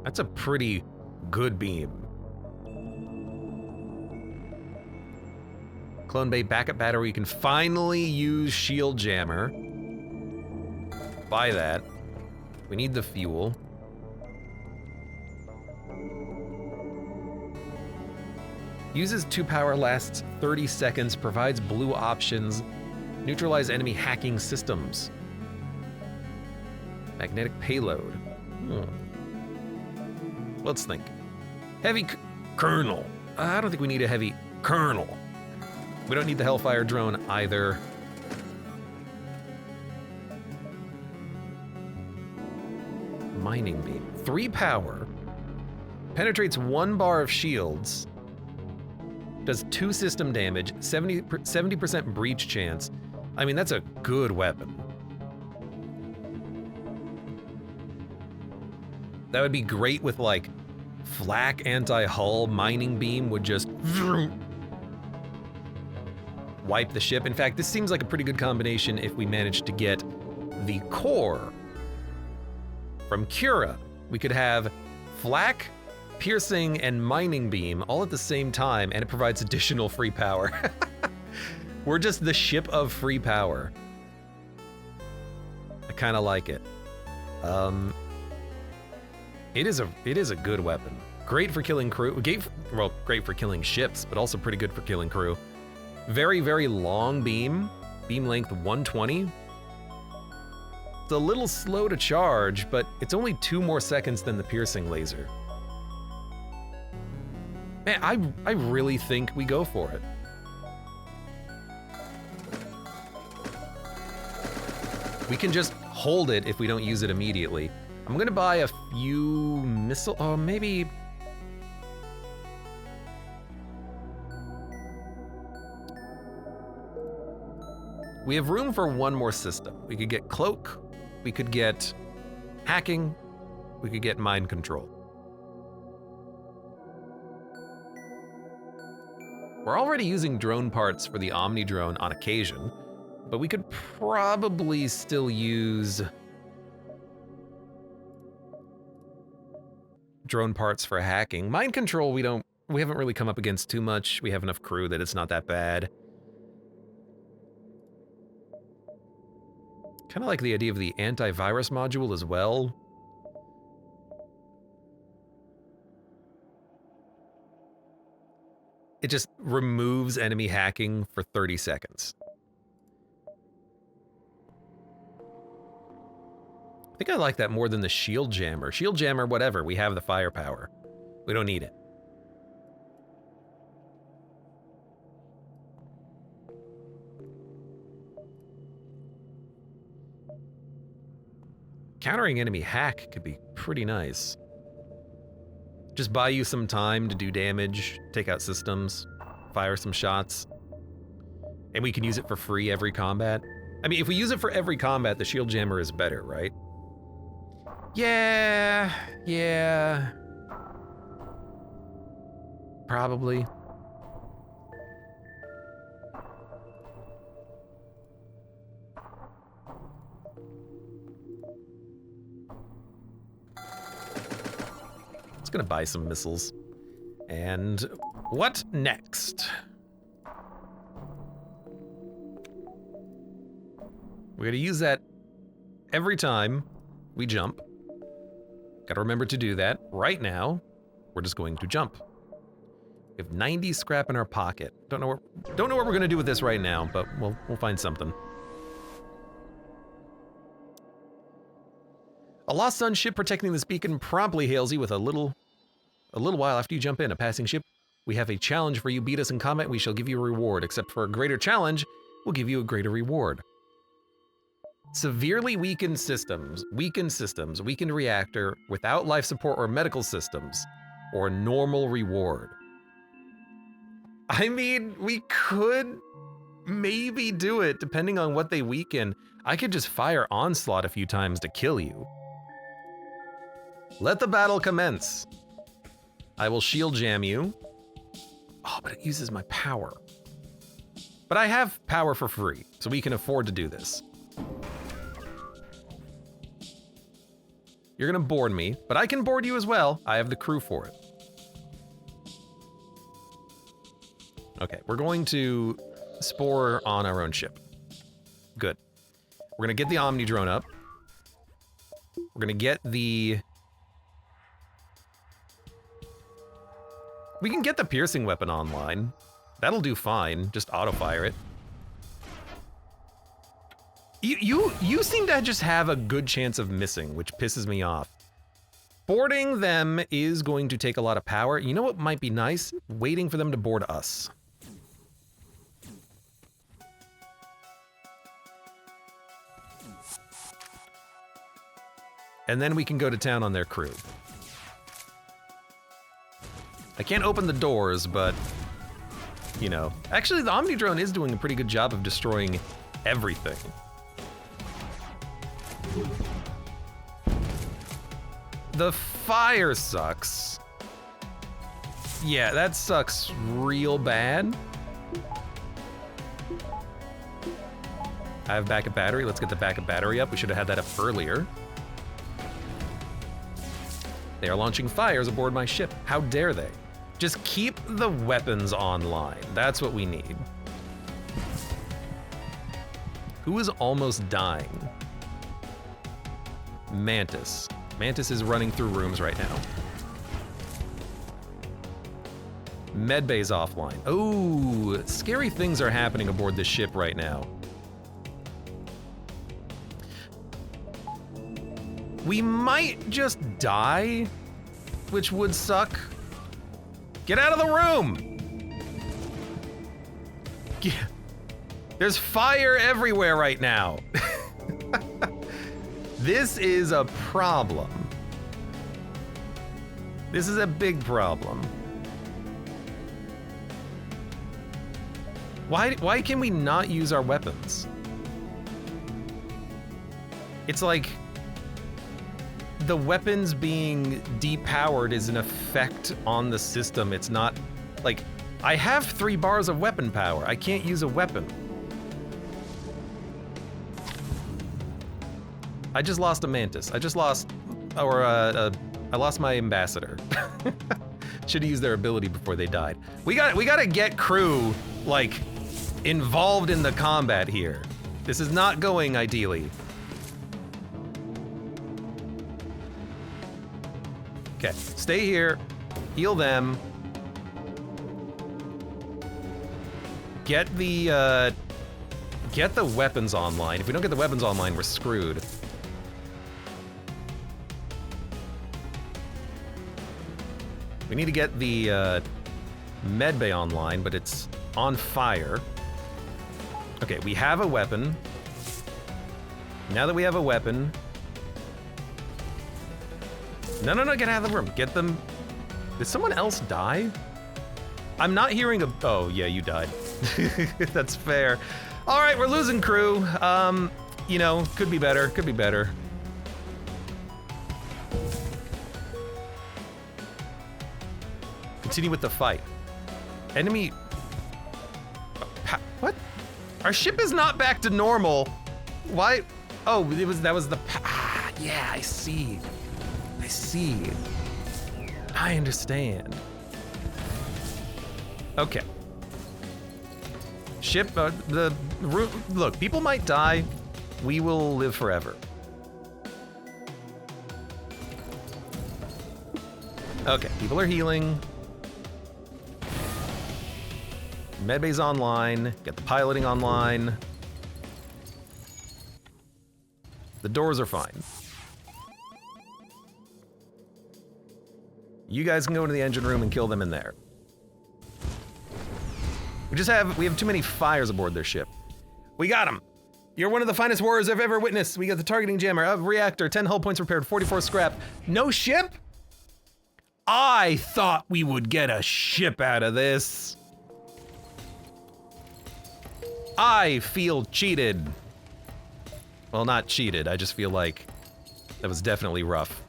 that's a pretty good beam. Clone Bay backup battery, you can finally use shield jammer. Buy that. We need the fuel. Uses 2 power, lasts 30 seconds, provides blue options, neutralize enemy hacking systems. Magnetic payload. Let's think. Heavy kernel. I don't think we need a heavy kernel. We don't need the Hellfire drone either. Mining beam. 3 power. Penetrates 1 bar of shields. Does 2 system damage, 70% breach chance. I mean, that's a good weapon. That would be great with like flak anti-hull. Mining beam would just wipe the ship. In fact, this seems like a pretty good combination if we manage to get the core from Cura. We could have flak, piercing, and mining beam all at the same time, and it provides additional free power. We're just the ship of free power. I kind of like it. It is a good weapon. Great for killing crew. Great for killing ships, but also pretty good for killing crew. Very, very long beam. Beam length 120. It's a little slow to charge, but it's only 2 more seconds than the piercing laser. Man, I really think we go for it. We can just hold it if we don't use it immediately. I'm gonna buy a few missile, oh, maybe. We have room for 1 more system. We could get cloak, we could get hacking, we could get mind control. We're already using drone parts for the Omni drone on occasion, but we could probably still use drone parts for hacking. Mind control, we haven't really come up against too much. We have enough crew that it's not that bad. Kind of like the idea of the antivirus module as well. It just removes enemy hacking for 30 seconds. I think I like that more than the shield jammer. Shield jammer, whatever, we have the firepower. We don't need it. Countering enemy hack could be pretty nice. Just buy you some time to do damage, take out systems, fire some shots. And we can use it for free every combat. I mean, if we use it for every combat, the shield jammer is better, right? Yeah. Probably. It's gonna buy some missiles. And what next? We're gonna use that every time we jump. Gotta remember to do that. Right now, we're just going to jump. We have 90 scrap in our pocket. Don't know what we're gonna do with this right now, but we'll find something. A lost sun ship protecting this beacon promptly hails you with a little while after you jump in. A passing ship. We have a challenge for you. Beat us in combat, we shall give you a reward. Except for a greater challenge, we'll give you a greater reward. Severely weakened systems, weakened reactor, without life support or medical systems, or normal reward. I mean, we could maybe do it depending on what they weaken. I could just fire onslaught a few times to kill you. Let the battle commence. I will shield jam you. Oh, but it uses my power. But I have power for free, so we can afford to do this. You're gonna board me, but I can board you as well. I have the crew for it. Okay, we're going to spore on our own ship. Good. We're gonna get the Omni drone up. We're gonna get the... We can get the piercing weapon online. That'll do fine. Just auto-fire it. You seem to just have a good chance of missing, which pisses me off. Boarding them is going to take a lot of power. You know what might be nice? Waiting for them to board us. And then we can go to town on their crew. I can't open the doors, but, you know. Actually, the Omni drone is doing a pretty good job of destroying everything. The fire sucks. Yeah, that sucks real bad. I have backup battery. Let's get the backup battery up. We should have had that up earlier. They are launching fires aboard my ship. How dare they? Just keep the weapons online. That's what we need. Who is almost dying? Mantis. Mantis is running through rooms right now. Medbay's offline. Oh, scary things are happening aboard this ship right now. We might just die, which would suck. Get out of the room! There's fire everywhere right now. This is a problem. This is a big problem. Why can we not use our weapons? It's like the weapons being depowered is an effect on the system. It's not like I have 3 bars of weapon power. I can't use a weapon. I just lost a mantis. I just lost, or I lost my ambassador. Should have used their ability before they died. We gotta get crew, like, involved in the combat here. This is not going ideally. Okay, stay here, heal them. Get the weapons online. If we don't get the weapons online, we're screwed. We need to get the medbay online, but it's on fire. Okay, we have a weapon. Now that we have a weapon... No, get out of the room. Get them... Did someone else die? I'm not hearing a... Oh, yeah, you died. That's fair. All right, we're losing crew. You know, could be better, could be better. Continue with the fight. Enemy... What? Our ship is not back to normal. Why? Oh, that was the... Ah, yeah, I see. I see. I understand. Okay. Ship, look, people might die. We will live forever. Okay, people are healing. Medbay's online. Get the piloting online. The doors are fine. You guys can go into the engine room and kill them in there. We have too many fires aboard their ship. We got him. You're one of the finest warriors I've ever witnessed. We got the targeting jammer, a reactor, 10 hull points repaired, 44 scrap. No ship? I thought we would get a ship out of this. I feel cheated. Well, not cheated. I just feel like that was definitely rough.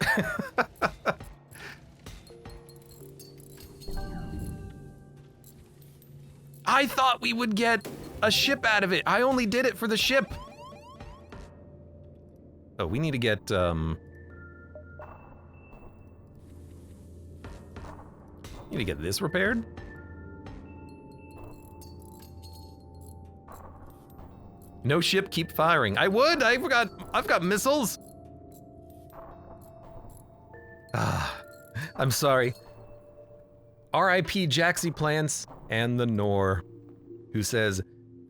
I thought we would get a ship out of it. I only did it for the ship. Oh, we need to get, need to get this repaired. No ship, keep firing. I would, I've got missiles. Ah, I'm sorry. R.I.P. Jaxie Plants and the Nor, who says,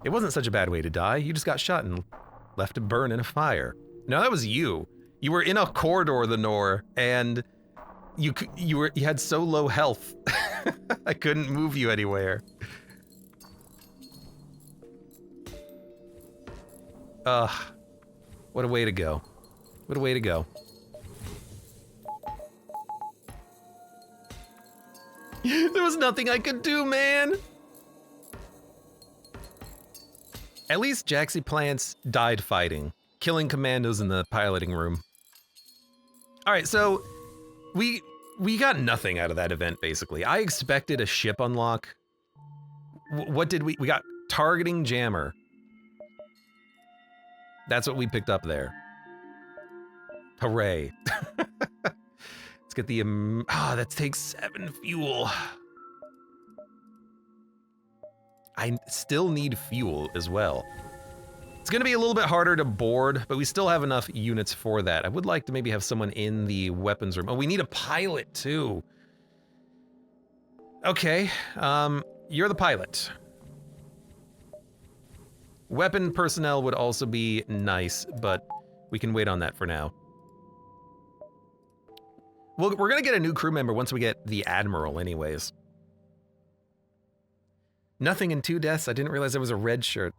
it wasn't such a bad way to die. You just got shot and left to burn in a fire. No, that was you. You were in a corridor, the Nor, and you had so low health. I couldn't move you anywhere. What a way to go. What a way to go. There was nothing I could do, man. At least Jaxie Plants died fighting, killing commandos in the piloting room. All right, so we got nothing out of that event, basically. I expected a ship unlock. What did we got targeting jammer. That's what we picked up there. Hooray. Let's get the, that takes 7 fuel. I still need fuel as well. It's gonna be a little bit harder to board, but we still have enough units for that. I would like to maybe have someone in the weapons room. Oh, we need a pilot too. Okay, you're the pilot. Weapon personnel would also be nice, but we can wait on that for now. Well, we're gonna get a new crew member once we get the Admiral anyways. Nothing in 2 deaths? I didn't realize there was a red shirt.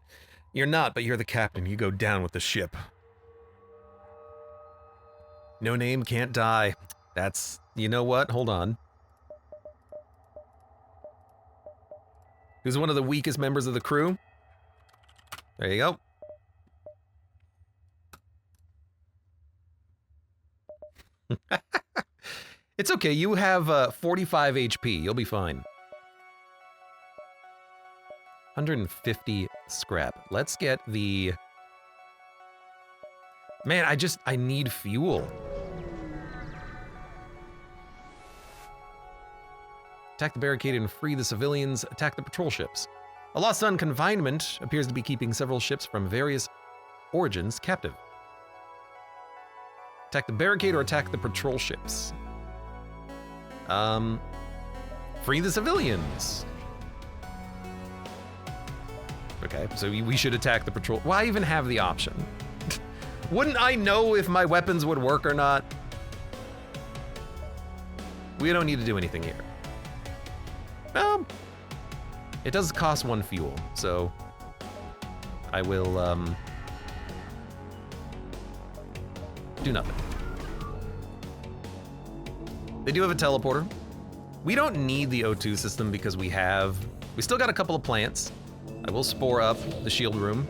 You're not, but you're the captain. You go down with the ship. No name can't die. That's, you know what? Hold on. Who's one of the weakest members of the crew? There you go. It's okay, you have 45 HP, you'll be fine. 150 scrap. Let's get the... Man, I need fuel. Attack the barricade and free the civilians. Attack the patrol ships. A Lost Sun confinement appears to be keeping several ships from various origins captive. Attack the barricade or attack the patrol ships. Free the civilians. Okay, so we should attack the patrol. Why even have the option? Wouldn't I know if my weapons would work or not? We don't need to do anything here. It does cost 1 fuel, so I will do nothing. They do have a teleporter. We don't need the O2 system because we still got a couple of plants. I will spore up the shield room.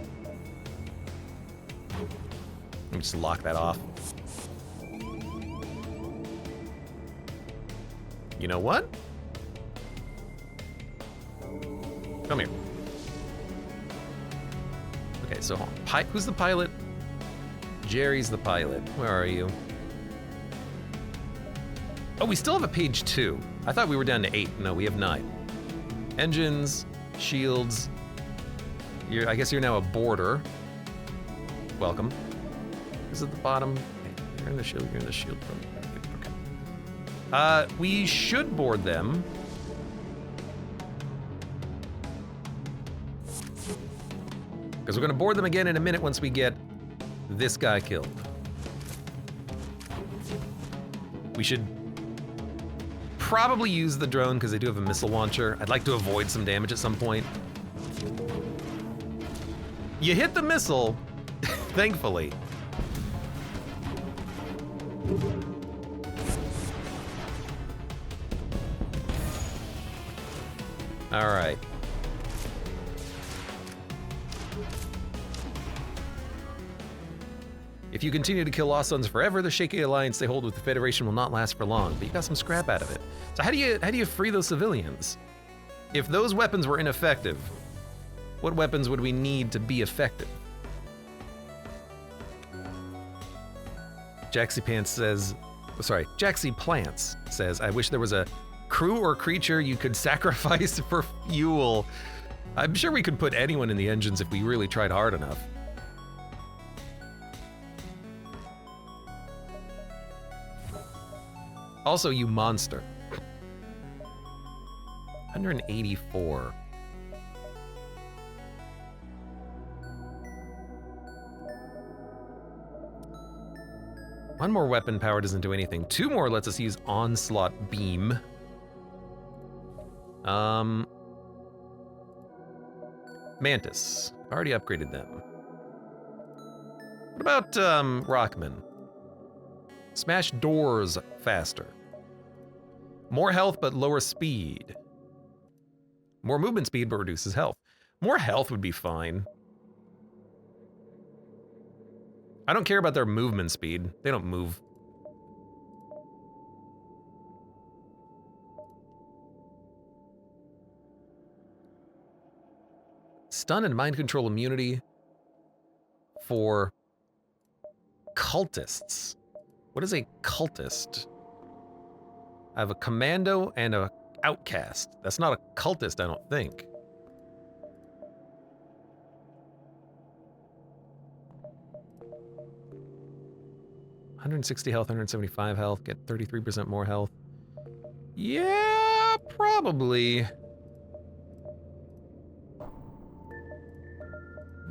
Let me just lock that off. You know what? Come here. Okay, so who's the pilot? Jerry's the pilot. Where are you? Oh, we still have a page 2. I thought we were down to 8. No, we have 9. Engines, shields. I guess you're now a boarder. Welcome. Is it the bottom? You're in the shield. You're in the shield. Okay. We should board them. Because we're going to board them again in a minute once we get this guy killed. We should probably use the drone because they do have a missile launcher. I'd like to avoid some damage at some point. You hit the missile, thankfully. All right. If you continue to kill Lost Suns forever, the shaky alliance they hold with the Federation will not last for long, but you got some scrap out of it. So how do you free those civilians? If those weapons were ineffective, what weapons would we need to be effective? Jaxie Plants says, I wish there was a crew or creature you could sacrifice for fuel. I'm sure we could put anyone in the engines if we really tried hard enough. Also, you monster. 184. One more weapon power doesn't do anything. 2 more lets us use Onslaught Beam. Mantis. Already upgraded them. What about Rockman? Smash doors faster. More health but lower speed. More movement speed but reduces health. More health would be fine. I don't care about their movement speed. They don't move. Stun and mind control immunity for cultists. What is a cultist? I have a commando and a outcast. That's not a cultist, I don't think. $160 health, 175 health, get 33% more health. Yeah, probably.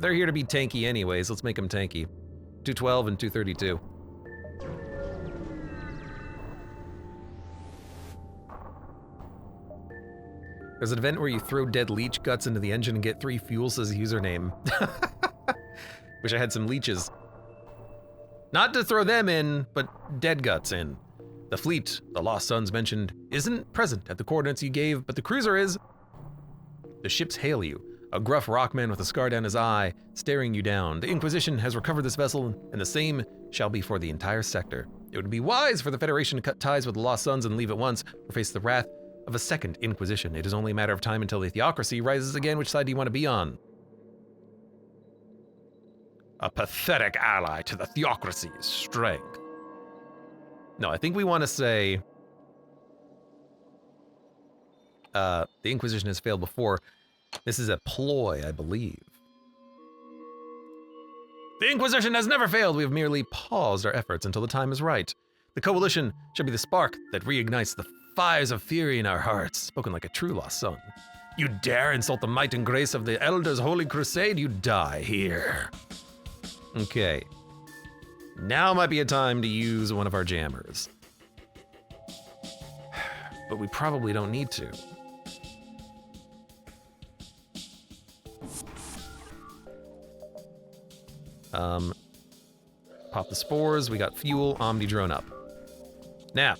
They're here to be tanky anyways. Let's make them tanky. 212 and 232. There's an event where you throw dead leech guts into the engine and get 3 fuels as a username. Wish I had some leeches. Not to throw them in, but dead guts in. The fleet, the Lost Suns mentioned, isn't present at the coordinates you gave, but the cruiser is. The ships hail you, a gruff rockman with a scar down his eye, staring you down. The Inquisition has recovered this vessel, and the same shall be for the entire sector. It would be wise for the Federation to cut ties with the Lost Suns and leave at once, or face the wrath of a second Inquisition. It is only a matter of time until the theocracy rises again. Which side do you want to be on? A pathetic ally to the theocracy's strength. No, I think we want to say... the Inquisition has failed before. This is a ploy, I believe. The Inquisition has never failed. We have merely paused our efforts until the time is right. The Coalition should be the spark that reignites the fires of fury in our hearts. Spoken like a true lost son. You dare insult the might and grace of the Elders' Holy Crusade? You die here. Okay. Now might be a time to use one of our jammers. But we probably don't need to. Pop the spores. We got fuel. Omni drone up. Now,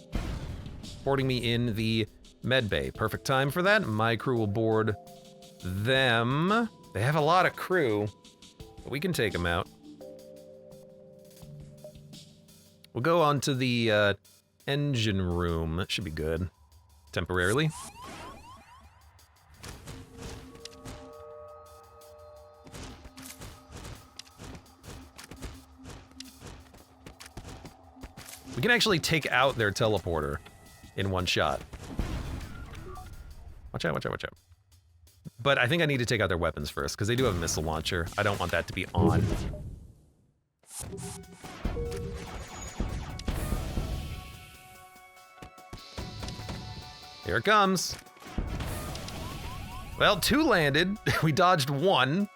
boarding me in the med bay. Perfect time for that. My crew will board them. They have a lot of crew, but we can take them out. We'll go on to the engine room. That should be good. Temporarily. We can actually take out their teleporter in one shot. Watch out, watch out, watch out. But I think I need to take out their weapons first, because they do have a missile launcher. I don't want that to be on. Here it comes. Well, 2 landed. We dodged 1.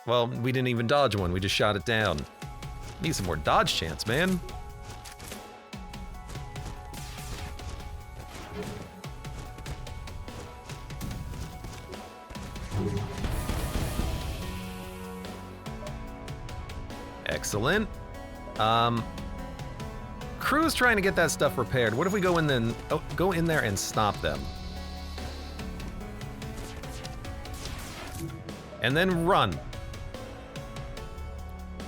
Well, we didn't even dodge 1. We just shot it down. Need some more dodge chance, man. Excellent. Crew's trying to get that stuff repaired. What if we go in then? Oh, go in there and stop them. And then run.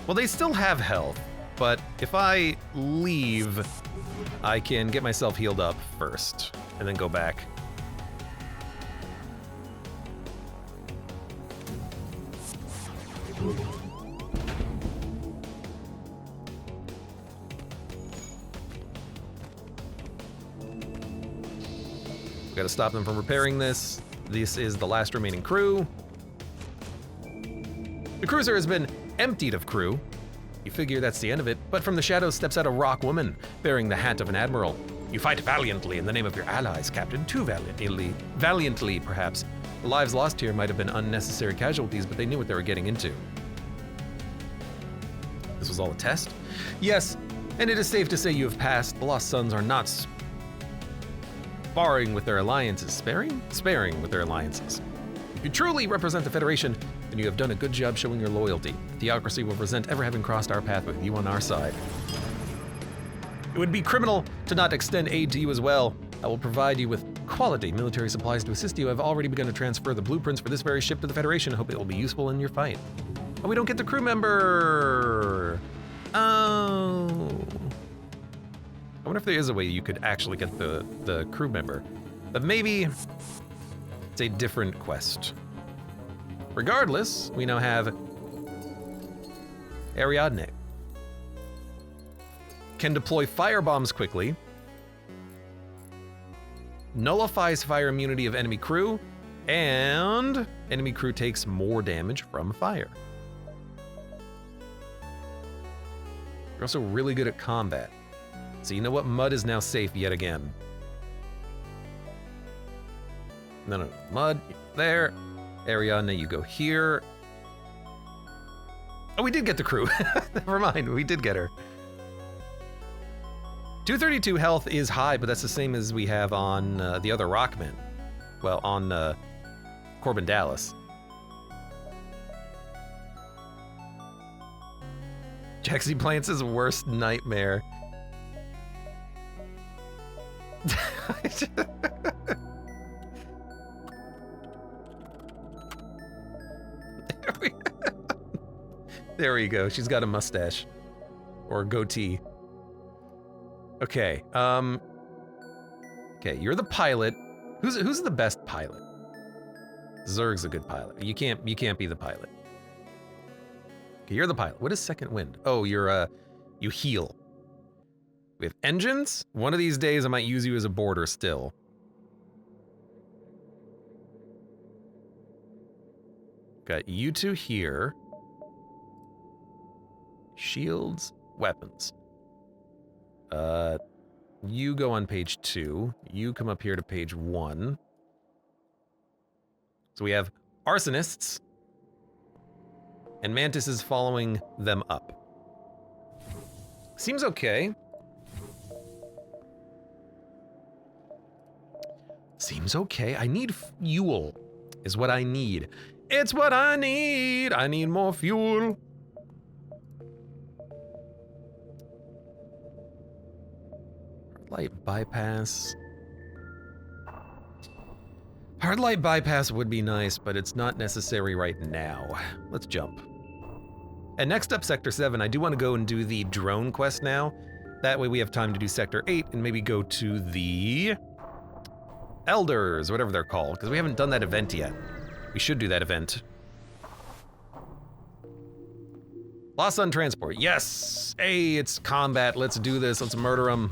Well, they still have health, but if I leave, I can get myself healed up first and then go back. Got to stop them from repairing this. This is the last remaining crew. The cruiser has been emptied of crew. You figure that's the end of it, but from the shadows steps out a rock woman, bearing the hat of an admiral. You fight valiantly in the name of your allies, Captain, too valiantly, perhaps. The lives lost here might have been unnecessary casualties, but they knew what they were getting into. This was all a test? Yes, and it is safe to say you have passed. The Lost Sons are not sparing with their alliances. Sparing with their alliances. If you truly represent the Federation, then you have done a good job showing your loyalty. Theocracy will resent ever having crossed our path with you on our side. It would be criminal to not extend aid to you as well. I will provide you with quality military supplies to assist you. I've already begun to transfer the blueprints for this very ship to the Federation. I hope it will be useful in your fight. Oh, we don't get the crew member! Oh. I wonder if there is a way you could actually get the crew member. But maybe it's a different quest. Regardless, we now have Ariadne. Can deploy fire bombs quickly. Nullifies fire immunity of enemy crew. And enemy crew takes more damage from fire. You're also really good at combat. So you know what? Mud is now safe yet again. No. Mud, there. Ariadne, you go here. Oh, we did get the crew. Never mind, we did get her. 232 health is high, but that's the same as we have on the other Rockmen. Well, on Corbin Dallas. Jaxie Plance's worst nightmare. There we go. She's got a mustache. Or a goatee. Okay, okay, you're the pilot. Who's the best pilot? Zerg's a good pilot. You can't be the pilot. Okay, you're the pilot. What is second wind? Oh, you heal. We have engines. One of these days I might use you as a boarder still. Got you two here. Shields, weapons. You go on page 2. You come up here to page 1. So we have arsonists, and Mantis is following them up. Seems okay. Seems okay. I need fuel, is what I need. It's what I need. I need more fuel. Light bypass. Hard light bypass would be nice, but it's not necessary right now. Let's jump. And next up, Sector 7. I do want to go and do the drone quest now. That way we have time to do Sector 8 and maybe go to the Elders, whatever they're called, because we haven't done that event yet. We should do that event. Lost on transport. Yes! Hey, it's combat. Let's do this. Let's murder them.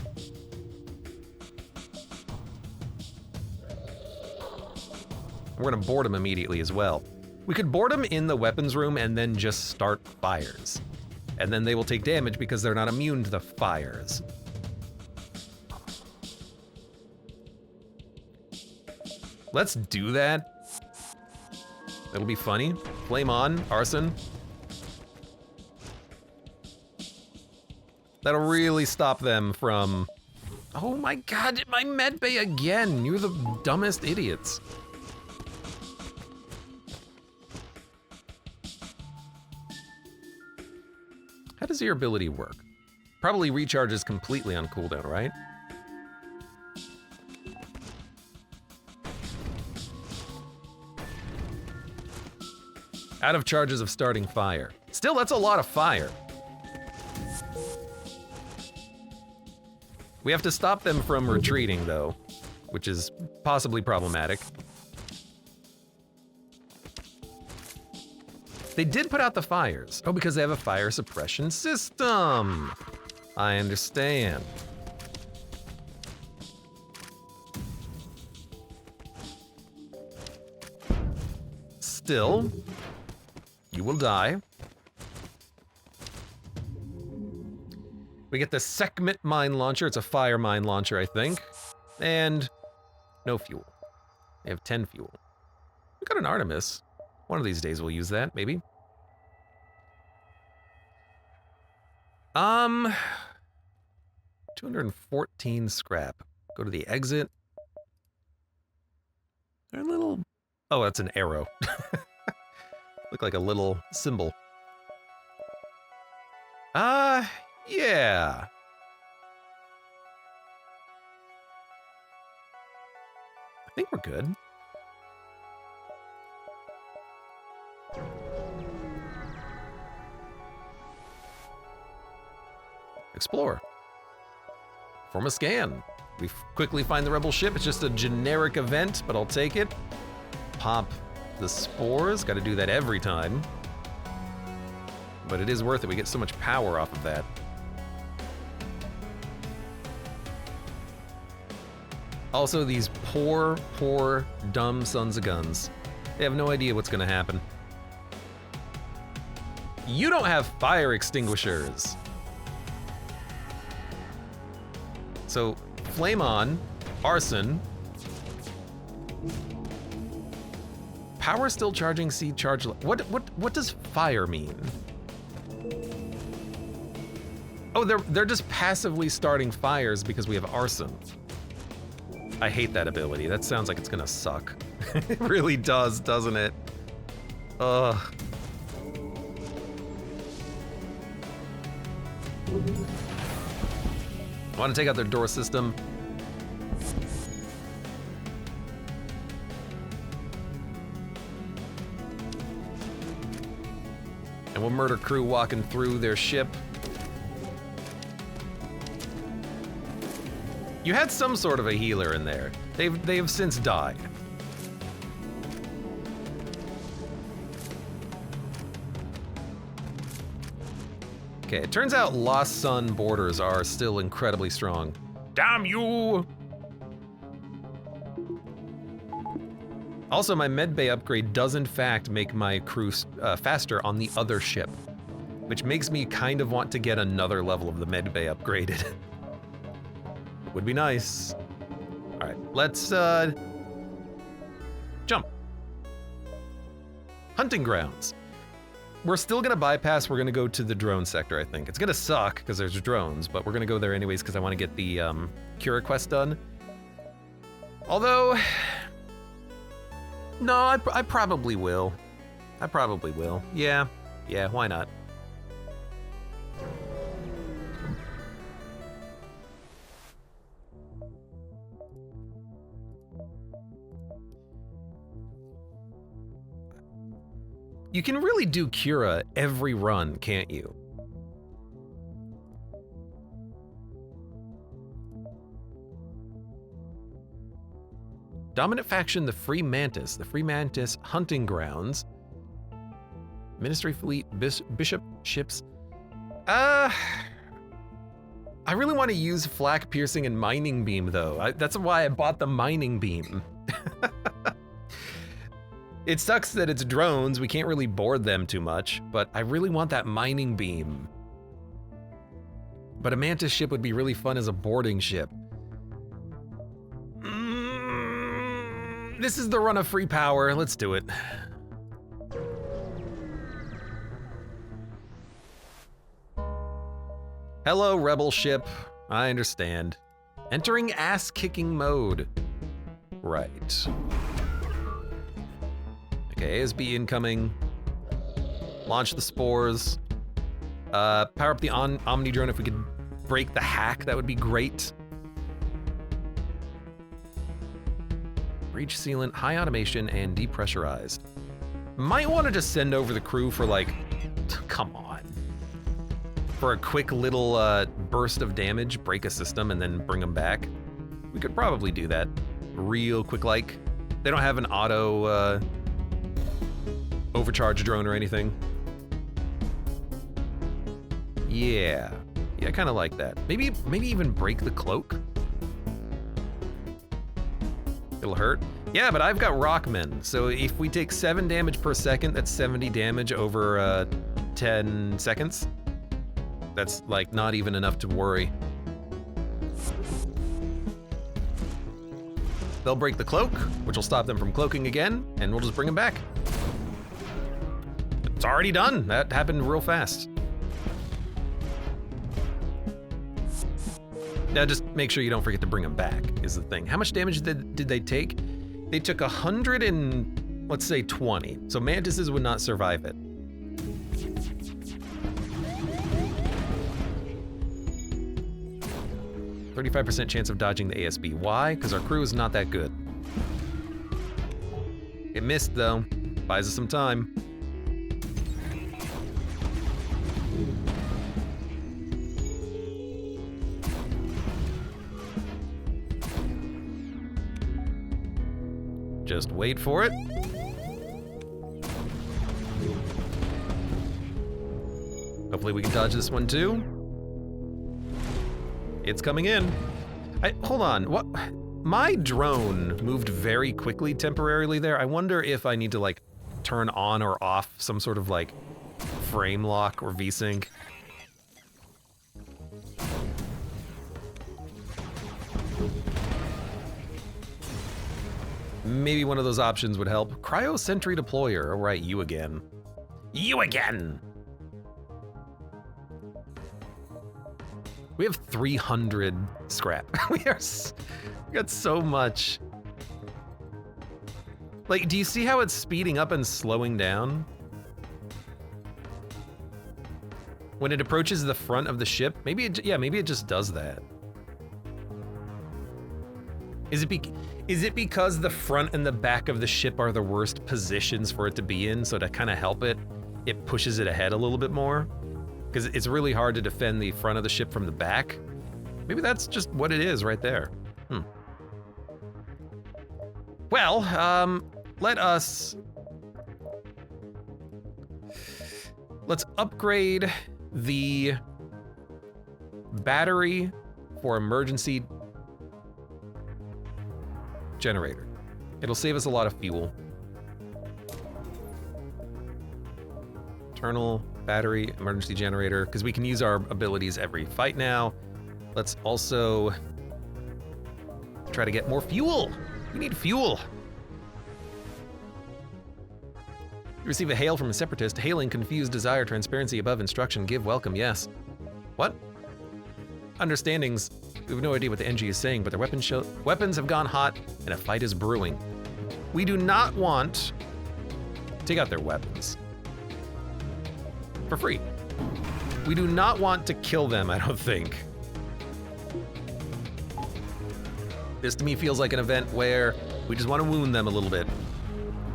We're gonna board them immediately as well. We could board them in the weapons room and then just start fires. And then they will take damage because they're not immune to the fires. Let's do that. It'll be funny. Flame on, arson. That'll really stop them from... Oh my god, my medbay again! You're the dumbest idiots. How does your ability work? Probably recharges completely on cooldown, right? Out of charges of starting fire. Still, that's a lot of fire. We have to stop them from retreating, though, which is possibly problematic. They did put out the fires. Oh, because they have a fire suppression system. I understand. Still, you will die. We get the Sekhmet mine launcher. It's a fire mine launcher, I think. And no fuel. They have 10 fuel. We got an Artemis. One of these days we'll use that, maybe. 214 scrap. Go to the exit. They're a little... Oh, that's an arrow. Look like a little symbol. Yeah. I think we're good. Explore. Perform a scan. We quickly find the rebel ship. It's just a generic event, but I'll take it. Pop the spores. Got to do that every time. But it is worth it. We get so much power off of that. Also, these poor, dumb sons of guns. They have no idea what's going to happen. You don't have fire extinguishers. So, flame on, arson. Power still charging, C charge. What does fire mean? Oh, they're just passively starting fires because we have arson. I hate that ability. That sounds like it's gonna suck. It really does, doesn't it? Ugh. Want to take out their door system? And we'll murder crew walking through their ship. You had some sort of a healer in there. They have since died. Okay, it turns out Lost Sun borders are still incredibly strong. Damn you! Also, my medbay upgrade does in fact make my crew faster on the other ship, which makes me kind of want to get another level of the medbay upgraded. Would be nice. All right, let's jump. Hunting grounds. We're still gonna bypass, we're gonna go to the drone sector, I think. It's gonna suck, because there's drones, but we're gonna go there anyways, because I want to get the Cura quest done. Although, no, I probably will. I probably will. Yeah, why not? You can really do Cura every run, can't you? Dominant faction, the Free Mantis. The Free Mantis hunting grounds. Ministry fleet, bishop ships. I really want to use flak piercing and mining beam though. That's why I bought the mining beam. It sucks that it's drones, we can't really board them too much, but I really want that mining beam. But a Mantis ship would be really fun as a boarding ship. This is the run of free power, let's do it. Hello, rebel ship. I understand. Entering ass-kicking mode. Right. Okay, ASB incoming. Launch the spores. Power up the Omni drone if we could break the hack, that would be great. Breach sealant, high automation, and depressurized. Might want to just send over the crew for like, come on. For a quick little burst of damage, break a system, and then bring them back. We could probably do that real quick like. They don't have an auto overcharge drone or anything. Yeah, I kind of like that. Maybe even break the cloak. It'll hurt. Yeah, but I've got Rockmen, so if we take 7 damage per second, that's 70 damage over 10 seconds. That's like not even enough to worry. They'll break the cloak, which will stop them from cloaking again, and we'll just bring them back. It's already done. That happened real fast. Now just make sure you don't forget to bring them back, is the thing. How much damage did they take? They took 100 and, let's say 20. So Mantises would not survive it. %35% chance of dodging the ASB. Why? Because our crew is not that good. It missed though. Buys us some time. Just wait for it. Hopefully we can dodge this one too. It's coming in. Hold on, what? My drone moved very quickly temporarily there. I wonder if I need to like turn on or off some sort of like frame lock or VSync. Maybe one of those options would help. Cryo Sentry Deployer. All right, you again. You again! We have 300 scrap. we got so much. Like, do you see how it's speeding up and slowing down? When it approaches the front of the ship, maybe it just does that. Is it because the front and the back of the ship are the worst positions for it to be in, so to kind of help it pushes it ahead a little bit more? Because it's really hard to defend the front of the ship from the back. Maybe that's just what it is right there. Well, let's upgrade the battery for emergency generator. It'll save us a lot of fuel. Internal battery, emergency generator, because we can use our abilities every fight now. Let's also try to get more fuel. We need fuel. You receive a hail from a separatist. Hailing, confused, desire, transparency, above, instruction, give, welcome, yes. What? Understandings. We have no idea what the NG is saying, but their weapons have gone hot and a fight is brewing. We do not want to take out their weapons. For free. We do not want to kill them, I don't think. This to me feels like an event where we just want to wound them a little bit.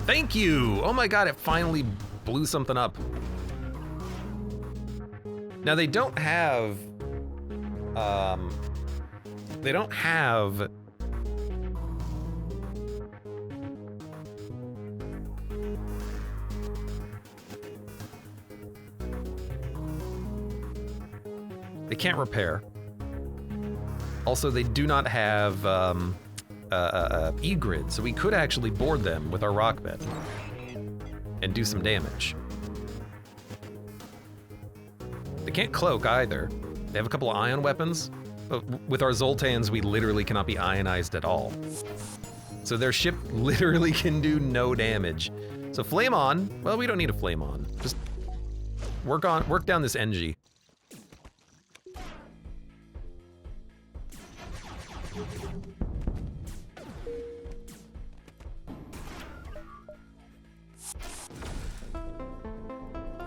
Thank you! Oh my god, it finally blew something up. Now they don't have... They don't have... They can't repair. Also, they do not have E-grid, so we could actually board them with our rock bed and do some damage. They can't cloak either. They have a couple of ion weapons, but with our Zoltans, we literally cannot be ionized at all. So their ship literally can do no damage. So flame on, well, we don't need a flame on. Just work down this NG.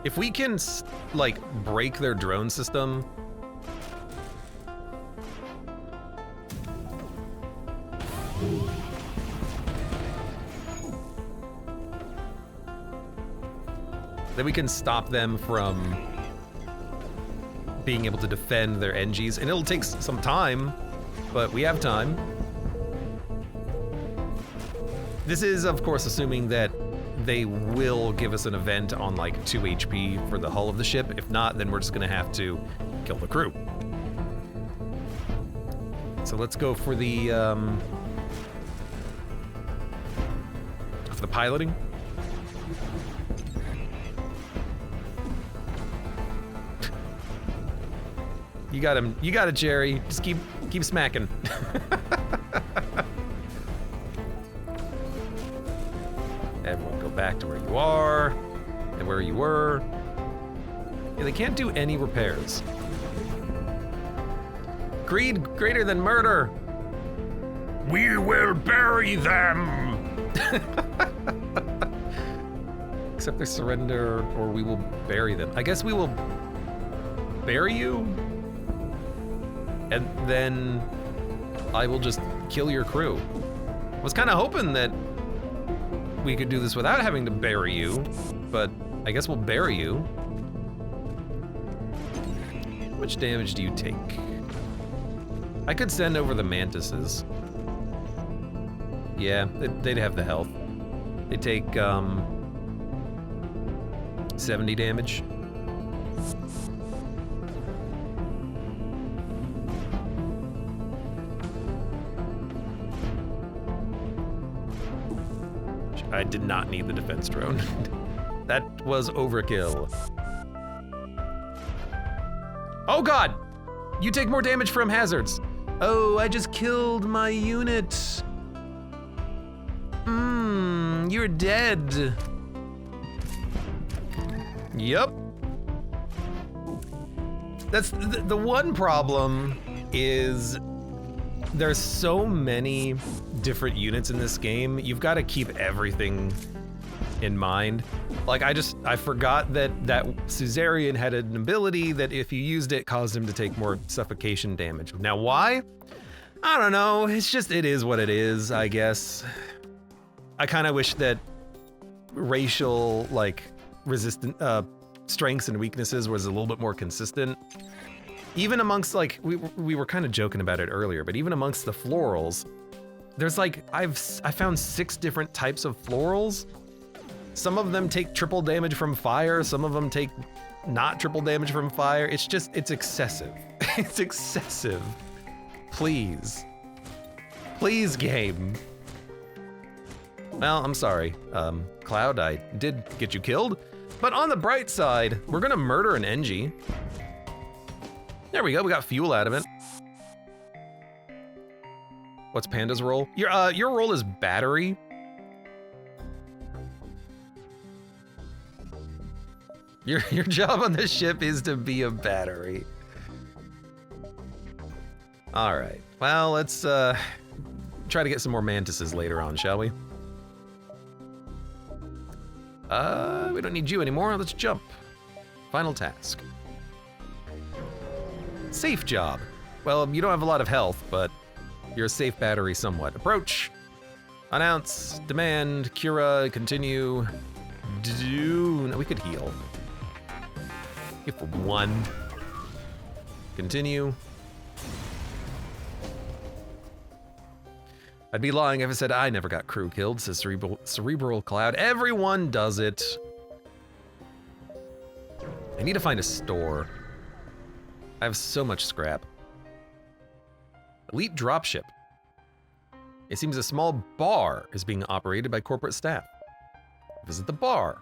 If we can, like, break their drone system... then we can stop them from being able to defend their NGs. And it'll take some time, but we have time. This is, of course, assuming that they will give us an event on like 2 HP for the hull of the ship. If not, then we're just gonna have to kill the crew. So let's go for the piloting. You got him. You got it, Jerry. Just keep smacking. Everyone go back to where you are and where you were. Yeah, they can't do any repairs. Greed greater than murder. We will bury them. Accept their surrender or we will bury them. I guess we will bury you and then I will just kill your crew. I was kind of hoping that we could do this without having to bury you, but I guess we'll bury you. How much damage do you take? I could send over the mantises. Yeah, they'd have the health. They take 70 damage. I did not need the defense drone. That was overkill. Oh god! You take more damage from hazards. Oh, I just killed my unit. You're dead. Yep. That's the one problem is there's so many different units in this game. You've got to keep everything in mind. Like I forgot that Suzerain had an ability that if you used it caused him to take more suffocation damage. Now why? I don't know. It's just, it is what it is, I guess. I kind of wish that racial, like, resistant strengths and weaknesses was a little bit more consistent. Even amongst, like, we were kind of joking about it earlier, but even amongst the florals, there's like, I found 6 different types of florals. Some of them take triple damage from fire. Some of them take not triple damage from fire. It's just, it's excessive. It's excessive. Please. Please, game. Well, I'm sorry, Cloud, I did get you killed. But on the bright side, we're gonna murder an Engie. There we go, we got fuel out of it. What's Panda's role? Your role is battery. Your job on this ship is to be a battery. All right, well, let's try to get some more mantises later on, shall we? We don't need you anymore, let's jump. Final task. Safe job. Well, you don't have a lot of health, but you're a safe battery somewhat. Approach, announce, demand, Cura, continue, do, no, we could heal. If 1. Continue. I'd be lying if I said I never got crew killed, says Cerebral Cloud. Everyone does it. I need to find a store. I have so much scrap. Elite dropship. It seems a small bar is being operated by corporate staff. Visit the bar.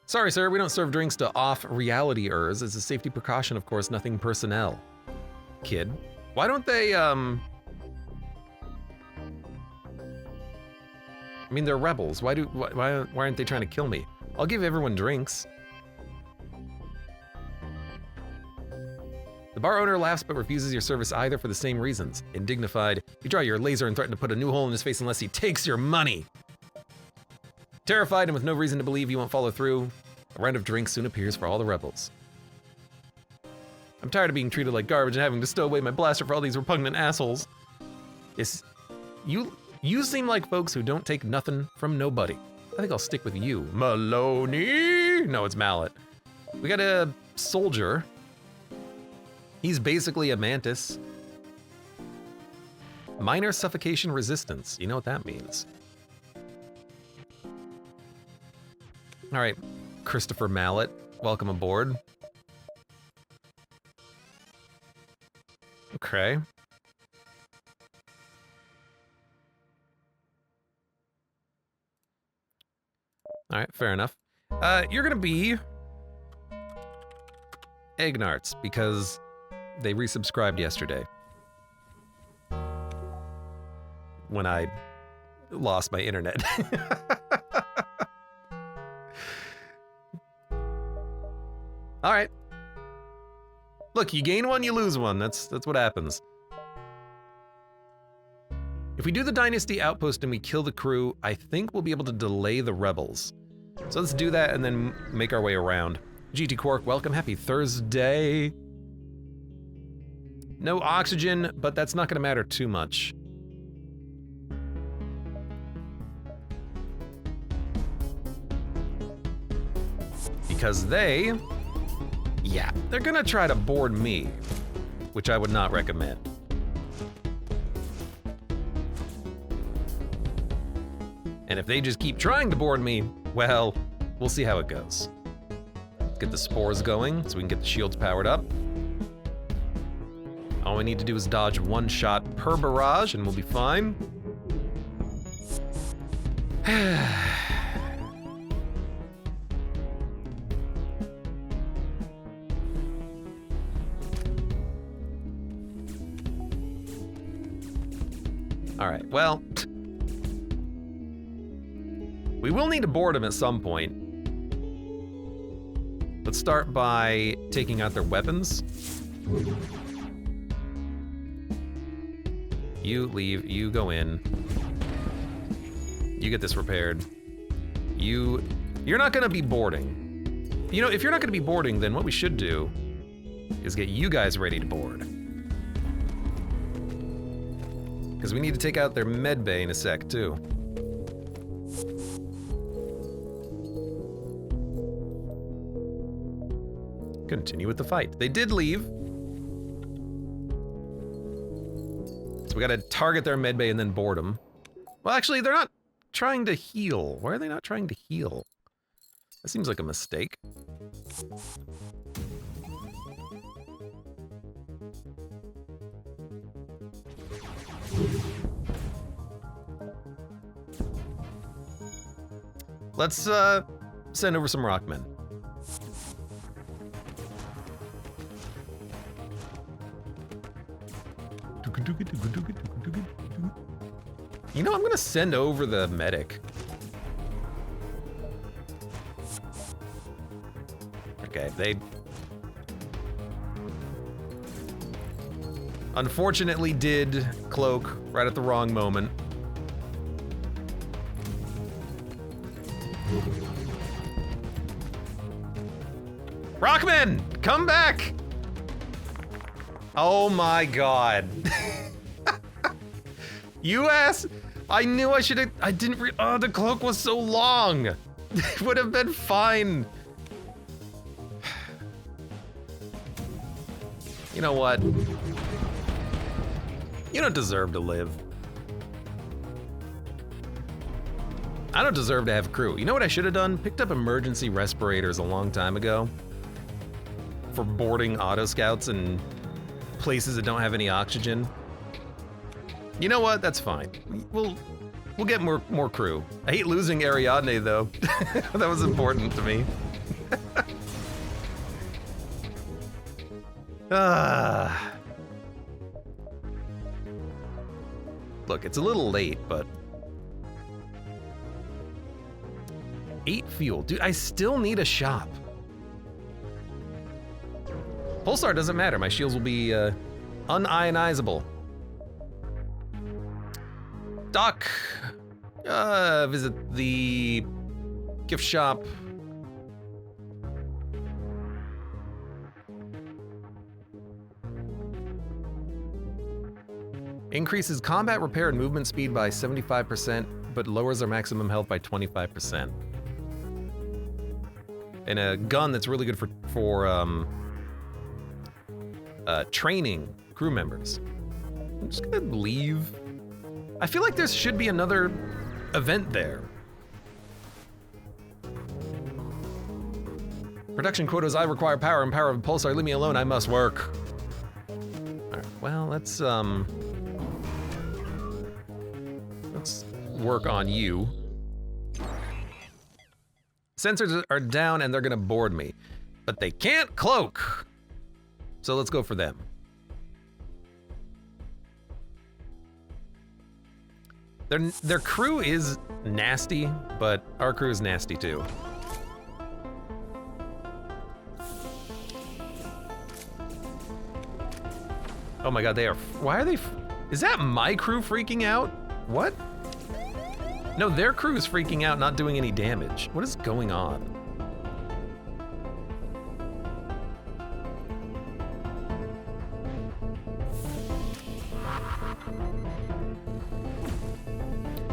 Sorry, sir, we don't serve drinks to off-reality-ers. As a safety precaution, of course, nothing personnel. Kid. Why don't they, I mean, they're rebels. Why aren't they trying to kill me? I'll give everyone drinks. The bar owner laughs but refuses your service either for the same reasons. Indignified, you draw your laser and threaten to put a new hole in his face unless he takes your money. Terrified and with no reason to believe you won't follow through, a round of drinks soon appears for all the rebels. I'm tired of being treated like garbage and having to stow away my blaster for all these repugnant assholes. You seem like folks who don't take nothing from nobody. I think I'll stick with you. Maloney! No, it's Mallet. We got a soldier. He's basically a mantis. Minor suffocation resistance. You know what that means. All right, Christopher Mallet, welcome aboard. Okay. All right, fair enough. You're gonna be Egnarts because they resubscribed yesterday when I lost my internet. All right. Look, you gain one, you lose one. That's what happens. If we do the Dynasty Outpost and we kill the crew, I think we'll be able to delay the rebels. So let's do that and then make our way around. GT Quark, welcome. Happy Thursday. No oxygen, but that's not gonna matter too much. Because they're gonna try to board me, which I would not recommend. And if they just keep trying to board me, well, we'll see how it goes. Let's get the spores going so we can get the shields powered up. All we need to do is dodge 1 shot per barrage and we'll be fine. All right, well, we will need to board them at some point. Let's start by taking out their weapons. You leave, you go in. You get this repaired. You're not gonna be boarding. You know, if you're not gonna be boarding, then what we should do is get you guys ready to board. Because we need to take out their med bay in a sec, too. Continue with the fight. They did leave. So we gotta target their medbay and then board them. Well, actually, they're not trying to heal. Why are they not trying to heal? That seems like a mistake. Let's send over some rockmen. You know, I'm gonna send over the medic. Okay, they unfortunately did cloak right at the wrong moment. Rockman, come back! Oh my god. You ass! I knew I should have. I didn't. Oh, the cloak was so long. It would have been fine. You know what? You don't deserve to live. I don't deserve to have crew. You know what I should have done? Picked up emergency respirators a long time ago for boarding auto scouts and places that don't have any oxygen. You know what? That's fine. We'll get more crew. I hate losing Ariadne though. That was important to me. Look, it's a little late, but 8 fuel. Dude, I still need a shop. Pulsar doesn't matter. My shields will be unionizable. Doc, visit the gift shop. Increases combat repair and movement speed by 75%, but lowers our maximum health by 25%. And a gun that's really good for training crew members. I'm just gonna leave. I feel like there should be another event there. Production quotas, I require power and power of pulsar. Leave me alone, I must work. Alright, well, let's work on you. Sensors are down and they're gonna board me, but they can't cloak. So let's go for them. Their crew is nasty, but our crew is nasty too. Oh my god, they are. Why are they? Is that my crew freaking out? What? No, their crew is freaking out, not doing any damage. What is going on?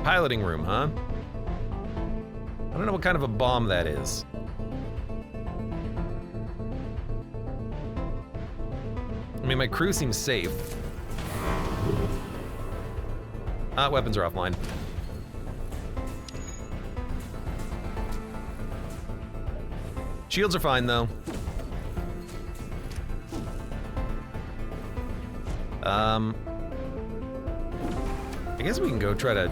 Piloting room, huh? I don't know what kind of a bomb that is. I mean, my crew seems safe. Weapons are offline. Shields are fine, though. I guess we can go try to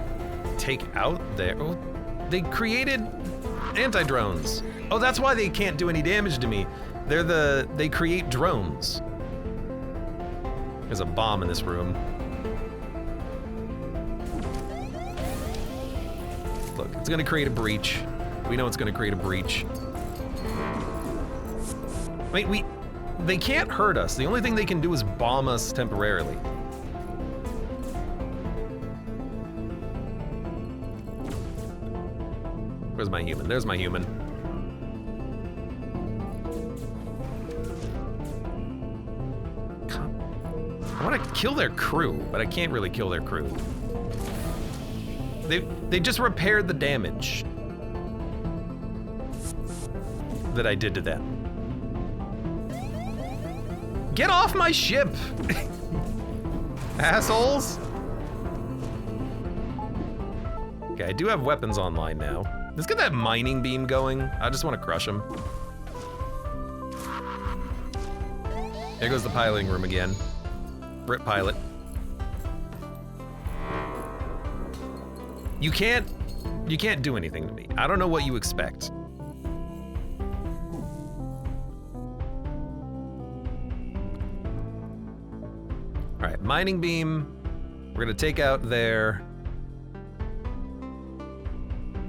take out their... Oh, they created anti-drones. Oh, that's why they can't do any damage to me. They create drones. There's a bomb in this room. Look, it's gonna create a breach. We know it's gonna create a breach. Wait, they can't hurt us. The only thing they can do is bomb us temporarily. Where's my human? There's my human. I want to kill their crew, but I can't really kill their crew. They just repaired the damage that I did to them. Get off my ship! Assholes! Okay, I do have weapons online now. Let's get that mining beam going. I just want to crush him. There goes the piloting room again. Rip pilot. You can't do anything to me. I don't know what you expect. All right, mining beam. We're gonna take out their...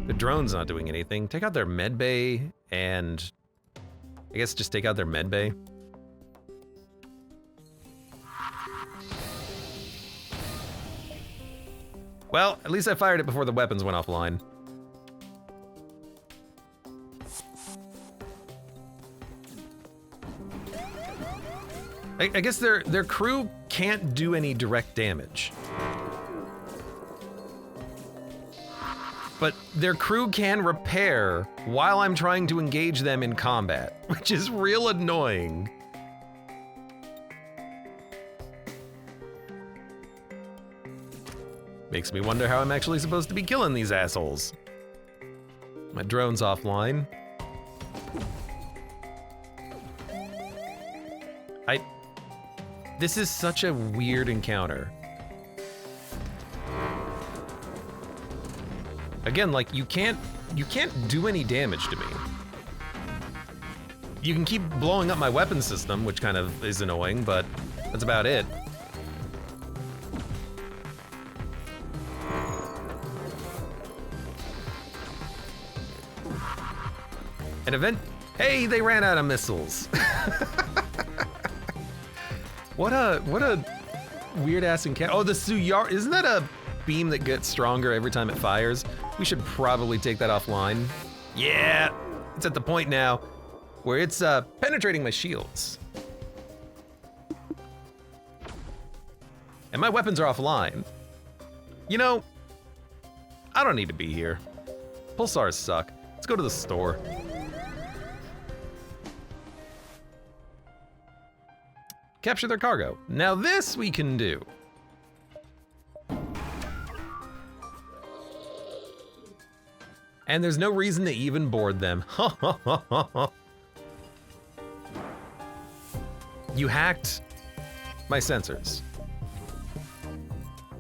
The drone's not doing anything. Take out their med bay and I guess just take out their med bay. Well, at least I fired it before the weapons went offline. I guess their crew can't do any direct damage. But their crew can repair while I'm trying to engage them in combat, which is real annoying. Makes me wonder how I'm actually supposed to be killing these assholes. My drone's offline. This is such a weird encounter. Again, like, you can't do any damage to me. You can keep blowing up my weapon system, which kind of is annoying, but that's about it. An event? Hey, they ran out of missiles. What a weird ass encounter. Oh, the Suyar, isn't that a beam that gets stronger every time it fires? We should probably take that offline. Yeah, it's at the point now where it's penetrating my shields. And my weapons are offline. You know, I don't need to be here. Pulsars suck. Let's go to the store. Capture their cargo. Now this we can do. And there's no reason to even board them. You hacked my sensors.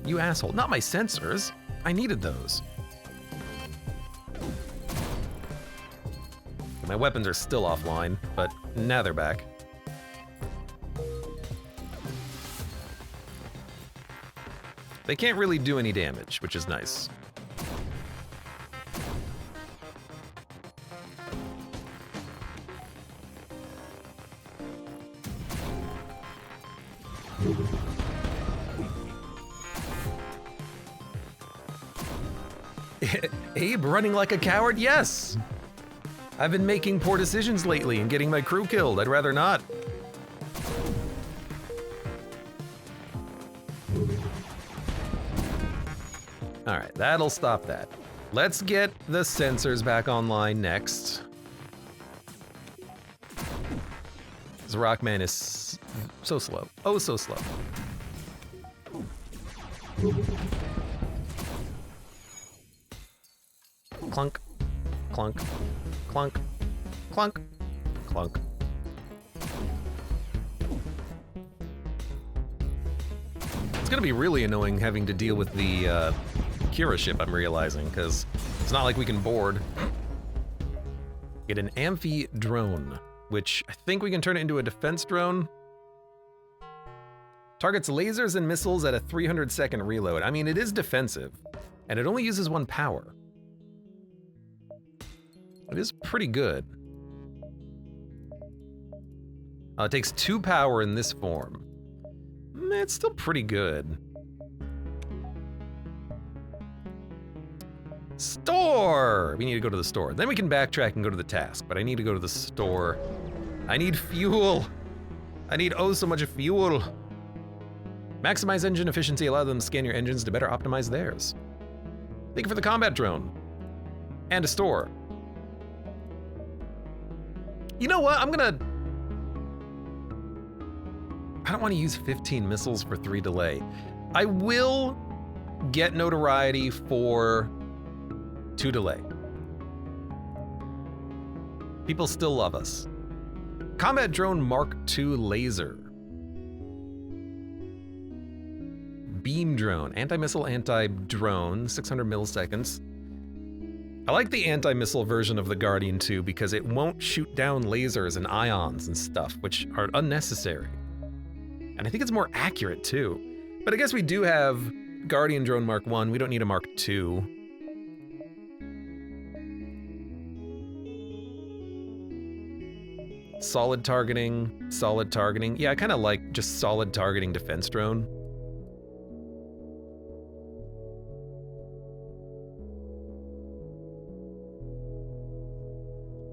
You asshole. Not my sensors. I needed those. My weapons are still offline, but now they're back. They can't really do any damage, which is nice. Abe running like a coward? Yes! I've been making poor decisions lately and getting my crew killed. I'd rather not. All right, that'll stop that. Let's get the sensors back online next. This Rockman is so slow. Oh, so slow. Clunk, clunk, clunk, clunk, clunk. It's gonna be really annoying having to deal with the Kira ship, I'm realizing, because it's not like we can board. Get an amphi drone, which I think we can turn it into a defense drone. Targets lasers and missiles at a 300-second reload. I mean, it is defensive, and it only uses 1 power. It is pretty good. It takes 2 power in this form. It's still pretty good. Store! We need to go to the store. Then we can backtrack and go to the task, but I need to go to the store. I need fuel. I need oh so much fuel. Maximize engine efficiency, allow them to scan your engines to better optimize theirs. Thank you for the combat drone. And a store. You know what, I don't want to use 15 missiles for 3 delay. I will get notoriety for 2 delay. People still love us. Combat Drone Mark II Laser. Beam Drone. Anti-missile, anti-drone. 600 milliseconds. I like the anti-missile version of the Guardian 2 because it won't shoot down lasers and ions and stuff, which are unnecessary. And I think it's more accurate too. But I guess we do have Guardian Drone Mark 1, we don't need a Mark 2. Solid targeting, solid targeting. Yeah, I kind of like just solid targeting defense drone.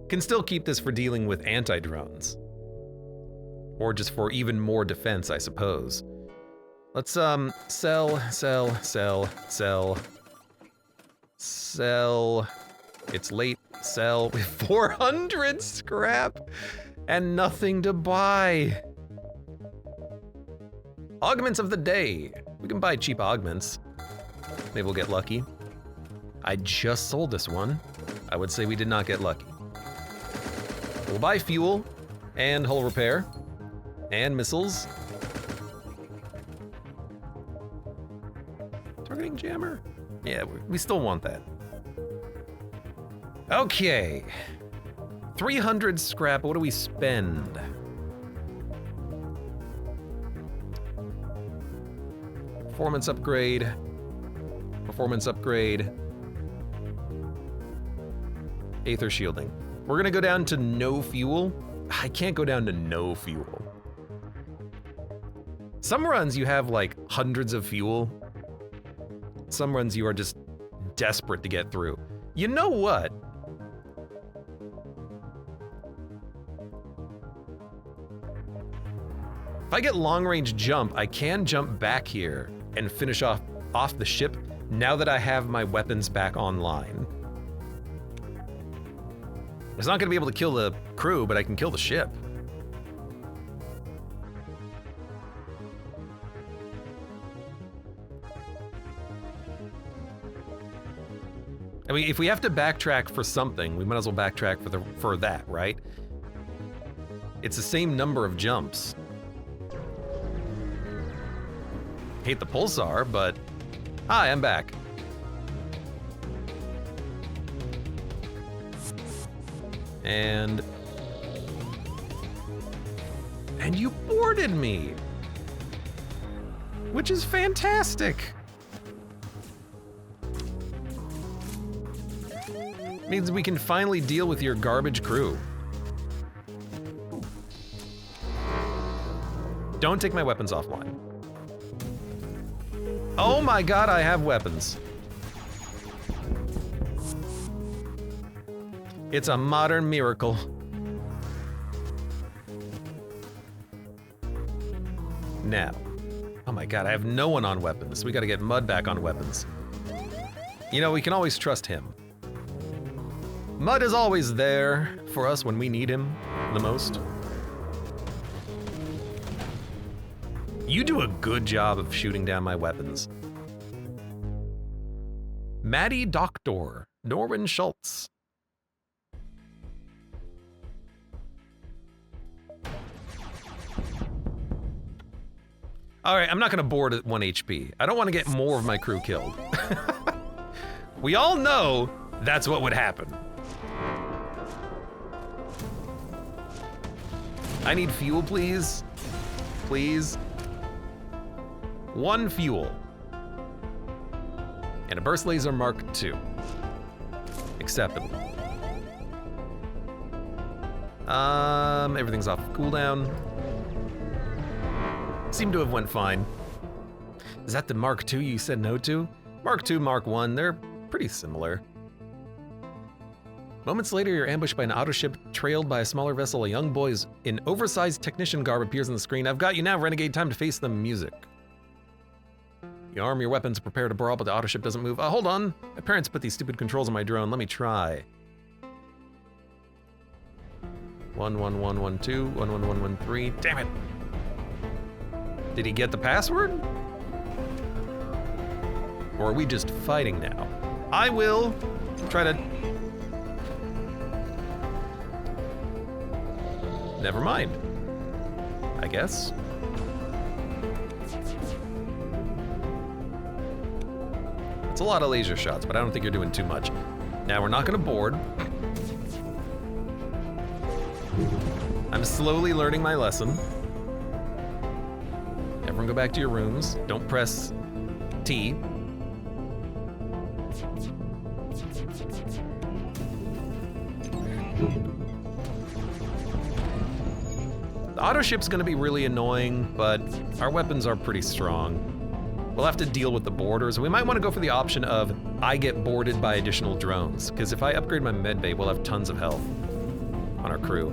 Can still keep this for dealing with anti-drones. Or just for even more defense, I suppose. Let's, sell. It's late, sell. We have 400 scrap and nothing to buy. Augments of the day. We can buy cheap augments. Maybe we'll get lucky. I just sold this one. I would say we did not get lucky. We'll buy fuel and hull repair and missiles. Targeting jammer? Yeah, we still want that. Okay. 300 scrap, what do we spend? Performance upgrade. Performance upgrade. Aether shielding. We're gonna go down to no fuel. I can't go down to no fuel. Some runs you have like hundreds of fuel. Some runs you are just desperate to get through. You know what? If I get long range jump, I can jump back here and finish off the ship now that I have my weapons back online. It's not gonna be able to kill the crew, but I can kill the ship. I mean, if we have to backtrack for something, we might as well backtrack for that, right? It's the same number of jumps. Hate the pulsar, but hi, I'm back. And you boarded me, which is fantastic. Means we can finally deal with your garbage crew. Don't take my weapons offline. Oh my god, I have weapons. It's a modern miracle. Now, oh my god, I have no one on weapons. We gotta get Mud back on weapons. You know, we can always trust him. Mud is always there for us when we need him the most. You do a good job of shooting down my weapons. Maddie Doctor, Norman Schultz. All right, I'm not gonna board at 1 HP. I don't wanna get more of my crew killed. We all know that's what would happen. I need fuel, please. Please. 1 fuel. And a burst laser Mark II. Acceptable. Everything's off cooldown. Seem to have went fine. Is that the Mark II you said no to? Mark II, Mark I, they're pretty similar. Moments later, you're ambushed by an auto ship trailed by a smaller vessel. A young boy in oversized technician garb appears on the screen. I've got you now, Renegade, time to face the music. You arm your weapons, prepare to brawl, but the auto ship doesn't move. Hold on. My parents put these stupid controls on my drone. Let me try. 11112, 11113. Damn it. Did he get the password? Or are we just fighting now? I will try to... Never mind, I guess. It's a lot of laser shots, but I don't think you're doing too much. Now, we're not gonna board. I'm slowly learning my lesson. Everyone go back to your rooms. Don't press T. The auto ship's gonna be really annoying, but our weapons are pretty strong. We'll have to deal with the boarders. We might want to go for the option of I get boarded by additional drones, because if I upgrade my medbay, we'll have tons of health on our crew.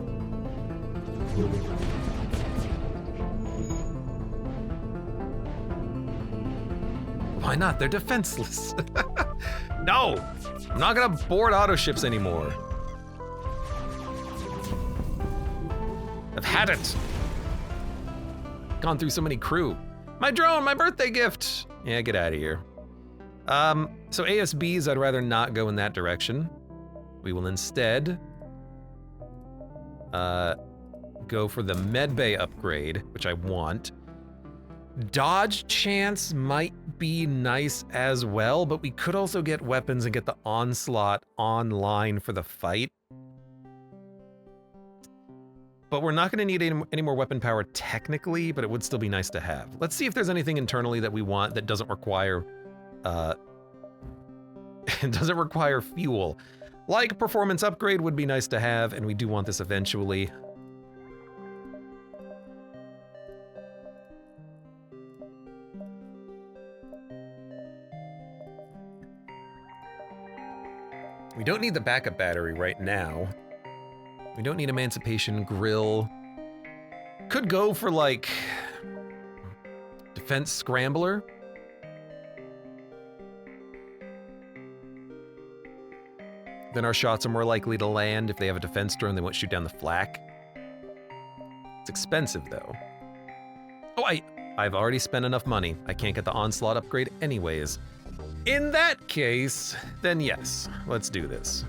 Why not? They're defenseless. No! I'm not gonna board auto ships anymore. I've had it. Gone through so many crew. My drone, my birthday gift! Yeah, get out of here. So ASBs, I'd rather not go in that direction. We will instead go for the medbay upgrade, which I want. Dodge chance might be nice as well, but we could also get weapons and get the onslaught online for the fight. But we're not gonna need any more weapon power technically, but it would still be nice to have. Let's see if there's anything internally that we want that doesn't require, doesn't require fuel. Like performance upgrade would be nice to have, and we do want this eventually. We don't need the backup battery right now. We don't need Emancipation Grill. Could go for like Defense Scrambler. Then our shots are more likely to land. If they have a defense drone, they won't shoot down the flak. It's expensive though. Oh, I've already spent enough money. I can't get the onslaught upgrade anyways. In that case, then yes, let's do this.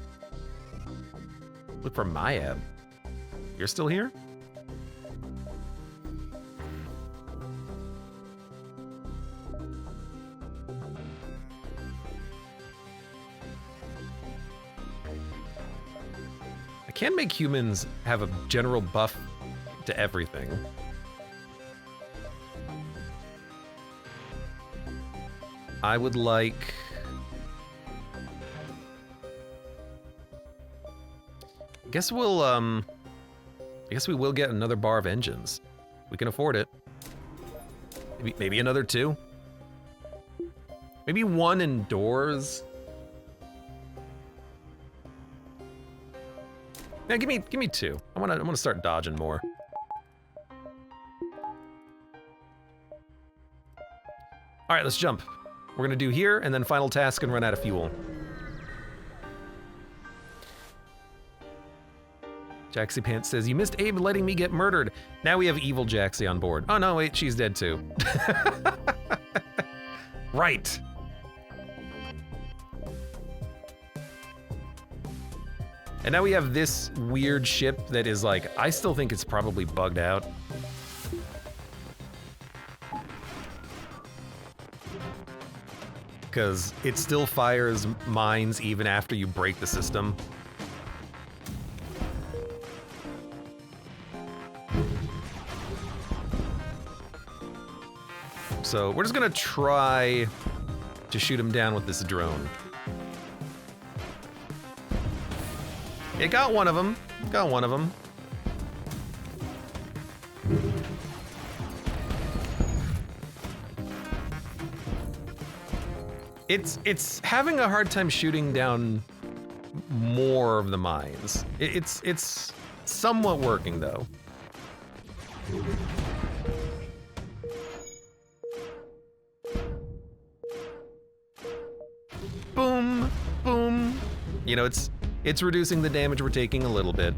Look for Mayab. You're still here? I can make humans have a general buff to everything. I would like... I guess we will get another bar of engines. We can afford it. Maybe another 2. Maybe 1 indoors. Yeah, give me 2. I wanna start dodging more. All right, let's jump. We're gonna do here and then final task and run out of fuel. Jaxie Pants says, you missed Abe letting me get murdered. Now we have evil Jaxie on board. Oh no, wait, she's dead too. Right. And now we have this weird ship that is like, I still think it's probably bugged out. Because it still fires mines even after you break the system. So we're just gonna try to shoot him down with this drone. It got one of them. Got one of them. It's having a hard time shooting down more of the mines. It's somewhat working though. Boom, boom. You know, it's reducing the damage we're taking a little bit.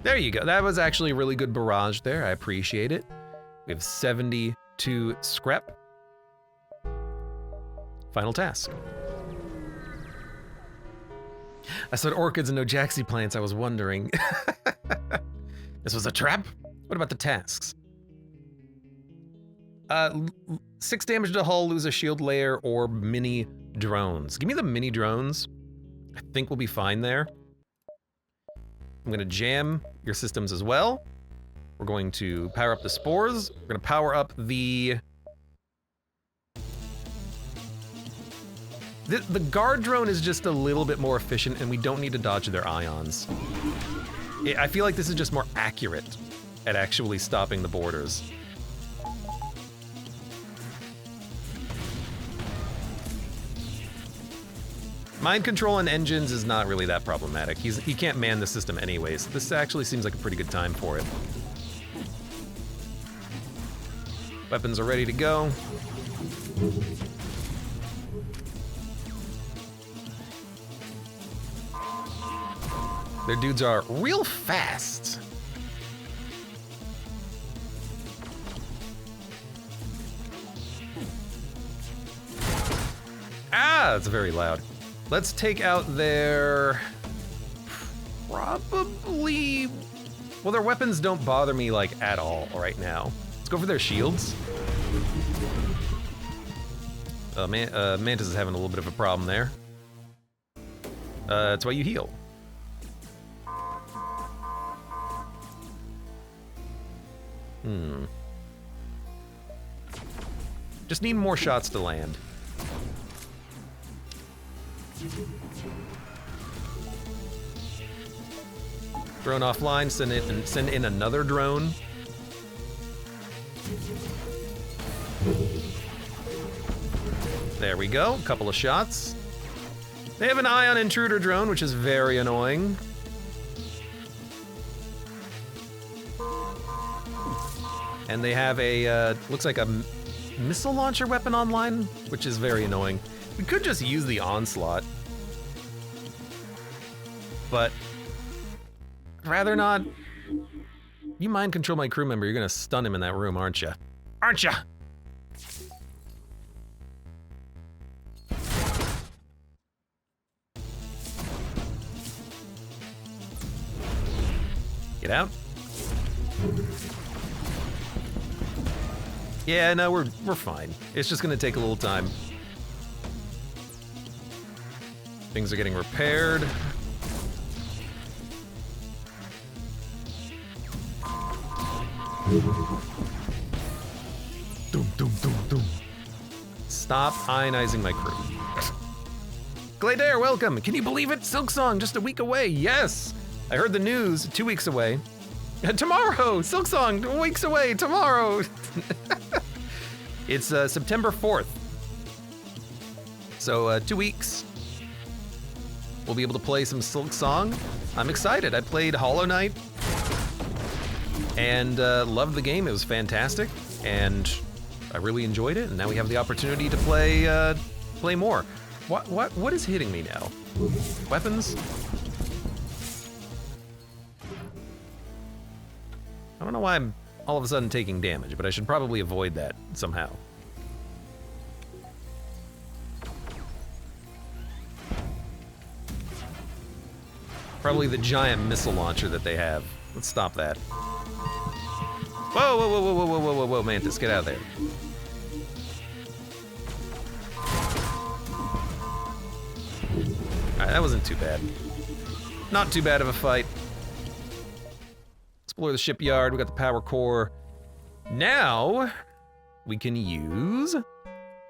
There you go. That was actually a really good barrage there. I appreciate it. We have 72 scrap. Final task. I said orchids and no jaxi plants. I was wondering. This was a trap? What about the tasks? 6 damage to hull, lose a shield layer, or mini drones. Give me the mini drones. I think we'll be fine there. I'm gonna jam your systems as well. We're going to power up the spores. We're gonna power up the guard drone is just a little bit more efficient, and we don't need to dodge their ions. I feel like this is just more accurate at actually stopping the boarders. Mind control and engines is not really that problematic. He can't man the system anyways. So this actually seems like a pretty good time for it. Weapons are ready to go. Their dudes are real fast. Ah, it's very loud. Let's take out their... probably... well, their weapons don't bother me, like, at all right now. Let's go for their shields. Mantis is having a little bit of a problem there. That's why you heal. Just need more shots to land. Drone offline, send in another drone. There we go, couple of shots. They have an ion intruder drone, which is very annoying. And they have a, looks like a missile launcher weapon online, which is very annoying. We could just use the onslaught, but I'd rather not. You mind control my crew member, you're gonna stun him in that room, aren't you? Aren't you? Get out. Yeah, no, we're fine. It's just gonna take a little time. Things are getting repaired. Doom, doom, doom, doom. Stop ionizing my crew. Gladeair, welcome. Can you believe it? Silksong, just a week away. Yes, I heard the news. 2 weeks away. Tomorrow, Silksong, weeks away. Tomorrow. It's September 4th. So 2 weeks. We'll be able to play some Silksong. I'm excited. I played Hollow Knight and loved the game. It was fantastic, and I really enjoyed it. And now we have the opportunity to play more. What is hitting me now? Weapons? I don't know why I'm all of a sudden taking damage, but I should probably avoid that somehow. Probably the giant missile launcher that they have. Let's stop that. Whoa, whoa, whoa, whoa, whoa, whoa, whoa, whoa, Mantis, get out of there. Alright, that wasn't too bad. Not too bad of a fight. Explore the shipyard, we got the power core. Now, we can use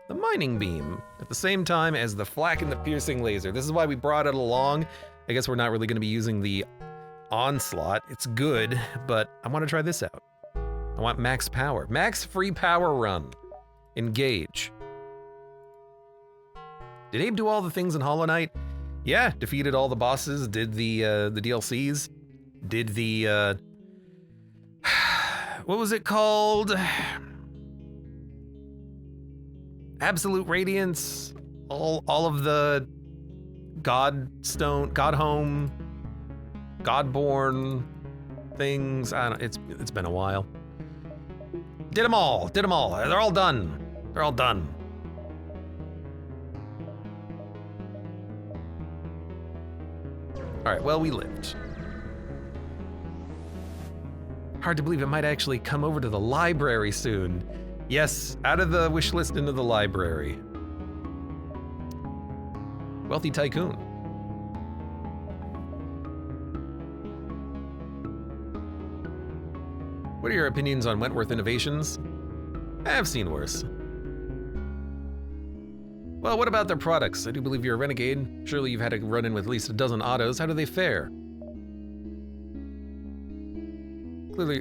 the mining beam at the same time as the flak and the piercing laser. This is why we brought it along. I guess we're not really gonna be using the onslaught. It's good, but I wanna try this out. I want max power. Max free power run. Engage. Did Abe do all the things in Hollow Knight? Yeah, defeated all the bosses, did the DLCs, did the, what was it called? Absolute Radiance, all of the Godstone, Godhome, Godborn things. I don't. It's been a while. Did them all. Did them all. They're all done. They're all done. Alright, well, we lived. Hard to believe it might actually come over to the library soon. Yes, out of the wish list into the library. Wealthy tycoon. What are your opinions on Wentworth Innovations? I've seen worse. Well, what about their products? I do believe you're a renegade. Surely you've had a run-in with at least a dozen autos. How do they fare?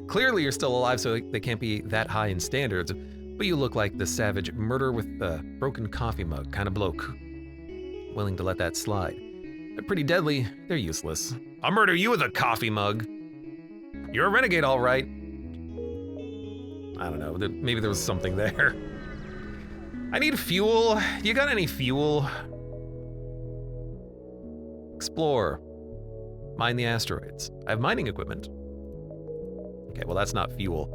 Clearly you're still alive, so they can't be that high in standards, but you look like the savage murder with a broken coffee mug kind of bloke. Willing to let that slide. They're pretty deadly. They're useless. I'll murder you with a coffee mug. You're a renegade, all right. I don't know, maybe there was something there. I need fuel. You got any fuel? Explore. Mine the asteroids. I have mining equipment. Okay, well that's not fuel.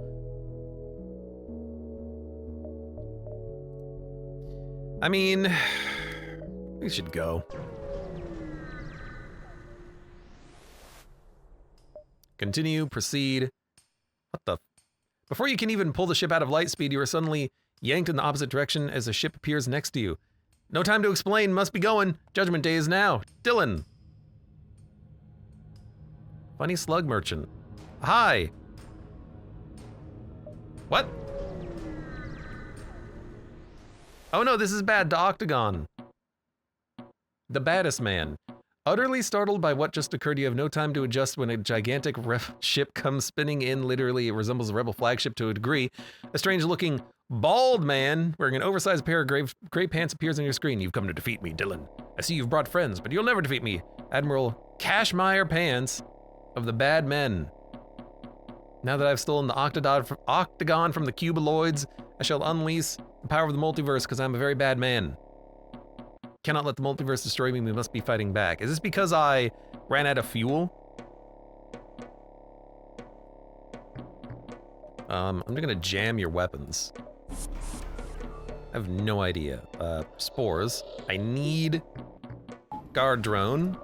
I mean, we should go. Continue, proceed. What the? Before you can even pull the ship out of light speed, you are suddenly yanked in the opposite direction as a ship appears next to you. No time to explain, must be going. Judgment day is now. Dylan. Funny slug merchant. Hi. What? Oh no, this is bad to Octagon. The baddest man. Utterly startled by what just occurred, you have no time to adjust when a gigantic ship comes spinning in. Literally, it resembles a rebel flagship to a degree. A strange-looking, bald man wearing an oversized pair of gray pants appears on your screen. You've come to defeat me, Dylan. I see you've brought friends, but you'll never defeat me. Admiral Cashmere Pants of the Bad Men. Now that I've stolen the octagon from the cubiloids, I shall unleash the power of the multiverse because I'm a very bad man. Cannot let the multiverse destroy me, we must be fighting back. Is this because I ran out of fuel? I'm gonna jam your weapons. I have no idea. Spores. I need guard drone.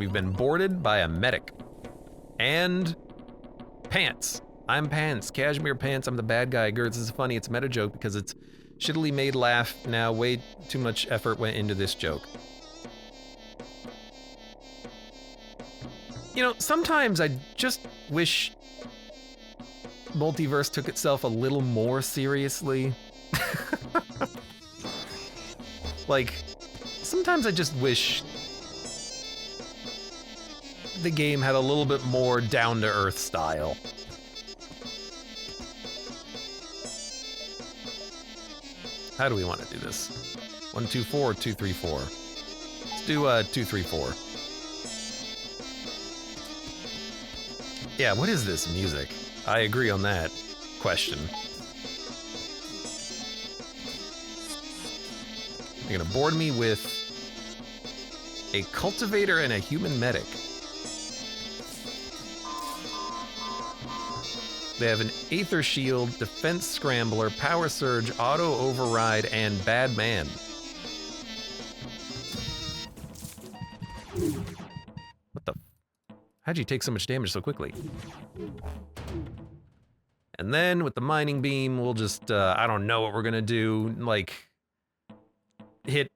We've been boarded by a medic. And pants. I'm Pants, Cashmere Pants, I'm the bad guy. Gertz, this is funny, it's a meta joke because it's shittily made laugh. Now way too much effort went into this joke. You know, sometimes I just wish Multiverse took itself a little more seriously. Like, sometimes I just wish the game had a little bit more down-to-earth style. How do we want to do this? 1, 2, 4, 2, 3, 4. Let's do 2, 3, 4. Yeah, what is this music? I agree on that question. You're gonna board me with a cultivator and a human medic. They have an Aether Shield, Defense Scrambler, Power Surge, Auto Override, and Bad Man. What the? How'd you take so much damage so quickly? And then with the Mining Beam, we'll just, I don't know what we're gonna do, like, hit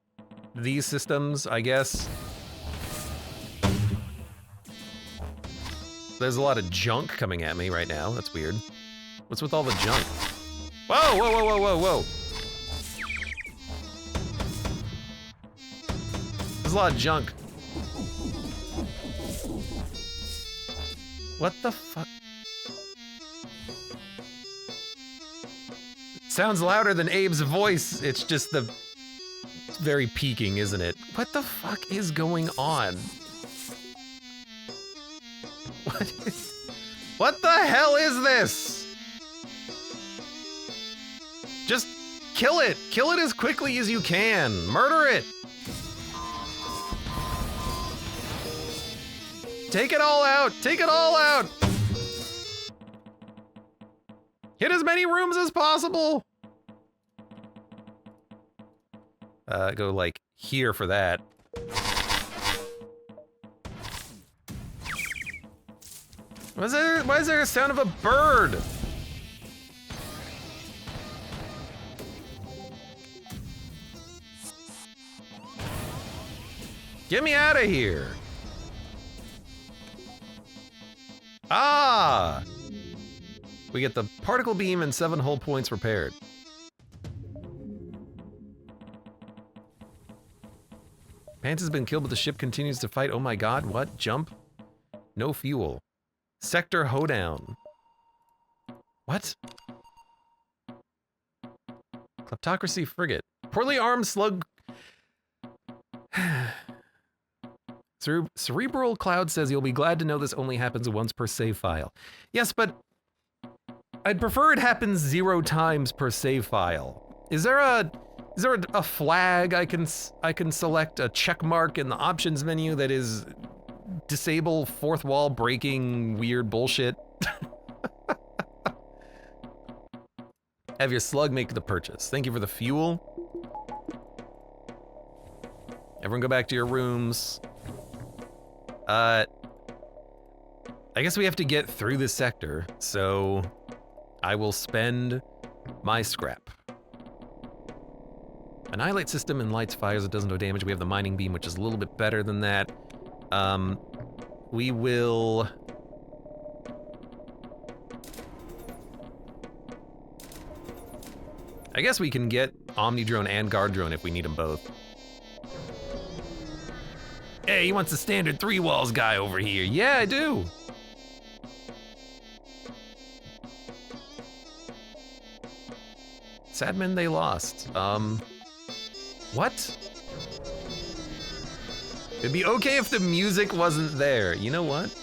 these systems, I guess. There's a lot of junk coming at me right now. That's weird. What's with all the junk? Whoa, whoa, whoa, whoa, whoa, whoa. There's a lot of junk. What the fuck? It sounds louder than Abe's voice. It's just the... It's very peaking, isn't it? What the fuck is going on? What the hell is this? Just kill it. Kill it as quickly as you can. Murder it. Take it all out. Take it all out. Hit as many rooms as possible. go like here for that. Why is there a sound of a bird? Get me out of here. Ah! We get the particle beam and 7 hull points repaired. Pants has been killed, but the ship continues to fight. Oh my god, what? Jump? No fuel. Sector hoedown. What? Kleptocracy frigate. Poorly armed slug... Cerebral Cloud says you'll be glad to know this only happens once per save file. Yes, but I'd prefer it happens 0 times per save file. Is there a flag I can select, a check mark in the options menu that is disable fourth wall breaking weird bullshit? Have your slug make the purchase. Thank you for the fuel. Everyone go back to your rooms. I guess we have to get through this sector, so I will spend my scrap. Annihilate system and lights fires, it doesn't do damage. We have the mining beam, which is a little bit better than that. We will... I guess we can get Omni Drone and Guard Drone if we need them both. Hey, he wants a standard 3 walls guy over here. Yeah, I do. Sadman they lost. What? It'd be okay if the music wasn't there. You know what?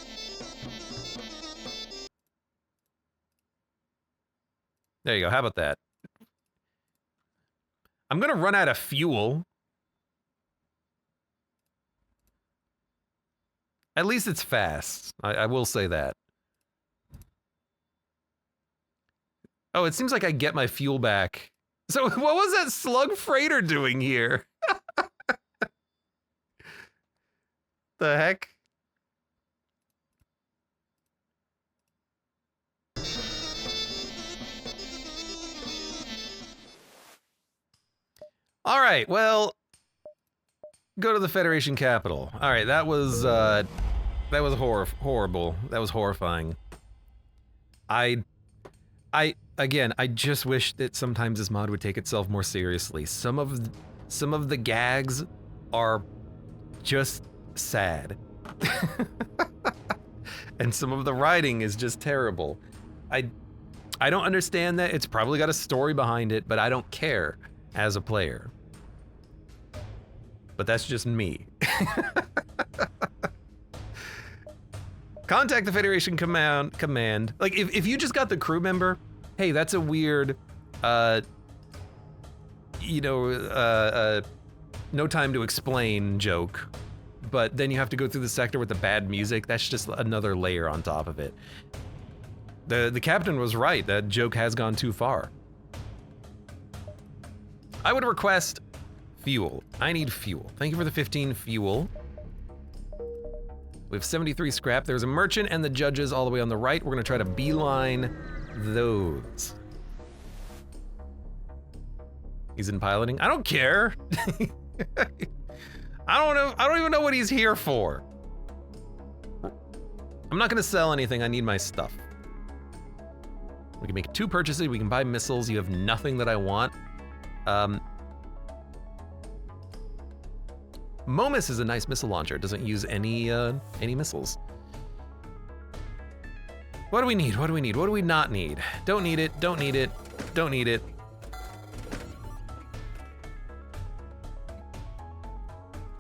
There you go, how about that? I'm gonna run out of fuel. At least it's fast. I will say that. Oh, it seems like I get my fuel back. So what was that slug freighter doing here? The heck? All right, well, go to the Federation capital. All right, that was horrible. That was horrifying. Again, I just wish that sometimes this mod would take itself more seriously. Some of the gags are just sad. And some of the writing is just terrible. I don't understand that. It's probably got a story behind it, but I don't care as a player. But that's just me. Contact the Federation command. Like, if you just got the crew member, hey, that's a weird, no time to explain joke. But then you have to go through the sector with the bad music. That's just another layer on top of it. The captain was right. That joke has gone too far. I would request fuel. I need fuel. Thank you for the 15 fuel. We have 73 scrap. There's a merchant and the judges all the way on the right. We're gonna try to beeline those. He's in piloting. I don't care. I don't know. I don't even know what he's here for. I'm not gonna sell anything. I need my stuff. We can make 2 purchases. We can buy missiles. You have nothing that I want. Momus is a nice missile launcher. It doesn't use any missiles. What do we need? What do we need? What do we not need? Don't need it, don't need it, don't need it.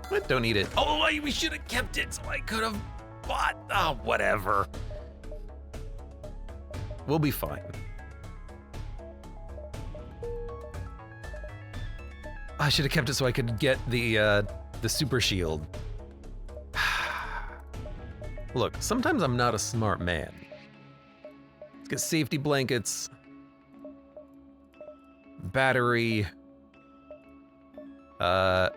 What? Don't need it. Oh, we should have kept it so I could have bought. Oh, whatever. We'll be fine. I should have kept it so I could get the super shield. Look, sometimes I'm not a smart man. Let's get safety blankets. Battery. And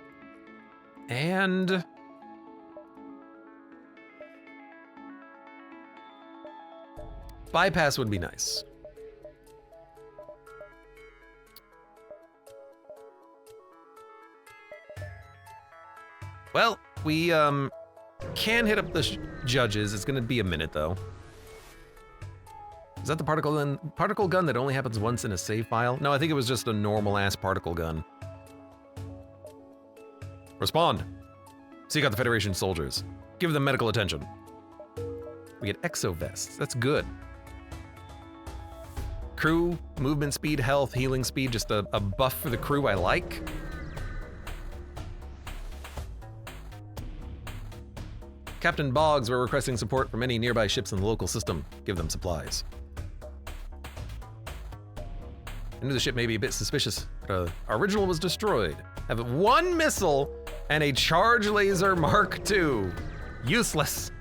bypass would be nice. Well, we can hit up the judges. It's gonna be a minute though. Is that the particle gun that only happens once in a save file? No, I think it was just a normal ass particle gun. Respond. Seek out the Federation soldiers. Give them medical attention. We get exo vests. That's good. Crew, movement speed, health, healing speed, just a buff for the crew I like. Captain Boggs, we're requesting support from any nearby ships in the local system. Give them supplies. I knew the ship may be a bit suspicious, but our original was destroyed. Have one missile and a charge laser Mark II. Useless.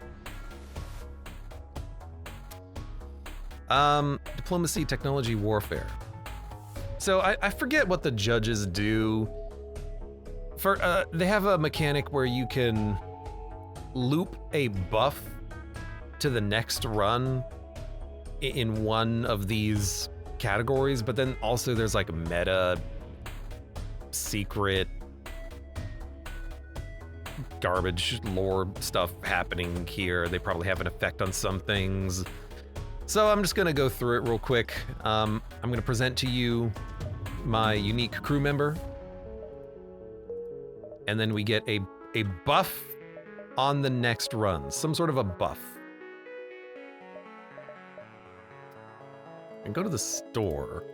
Diplomacy, technology, warfare. So I forget what the judges do. They have a mechanic where you can loop a buff to the next run in one of these categories, but then also there's like meta, secret, garbage lore stuff happening here. They probably have an effect on some things. So I'm just gonna go through it real quick. I'm gonna present to you my unique crew member, and then we get a buff on the next run, some sort of a buff. And go to the store.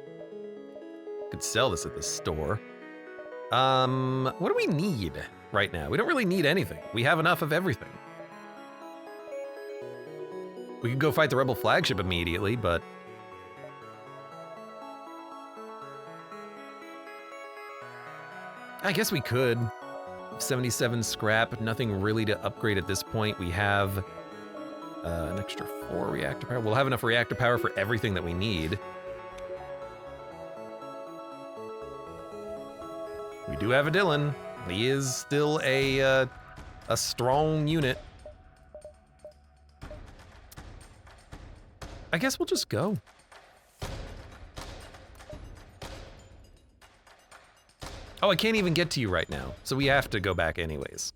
Could sell this at the store. What do we need right now? We don't really need anything. We have enough of everything. We could go fight the Rebel flagship immediately, but I guess we could. 77 scrap, nothing really to upgrade at this point. We have an extra 4 reactor power. We'll have enough reactor power for everything that we need. We do have a Dylan. He is still a strong unit. I guess we'll just go. Oh, I can't even get to you right now, so we have to go back anyways.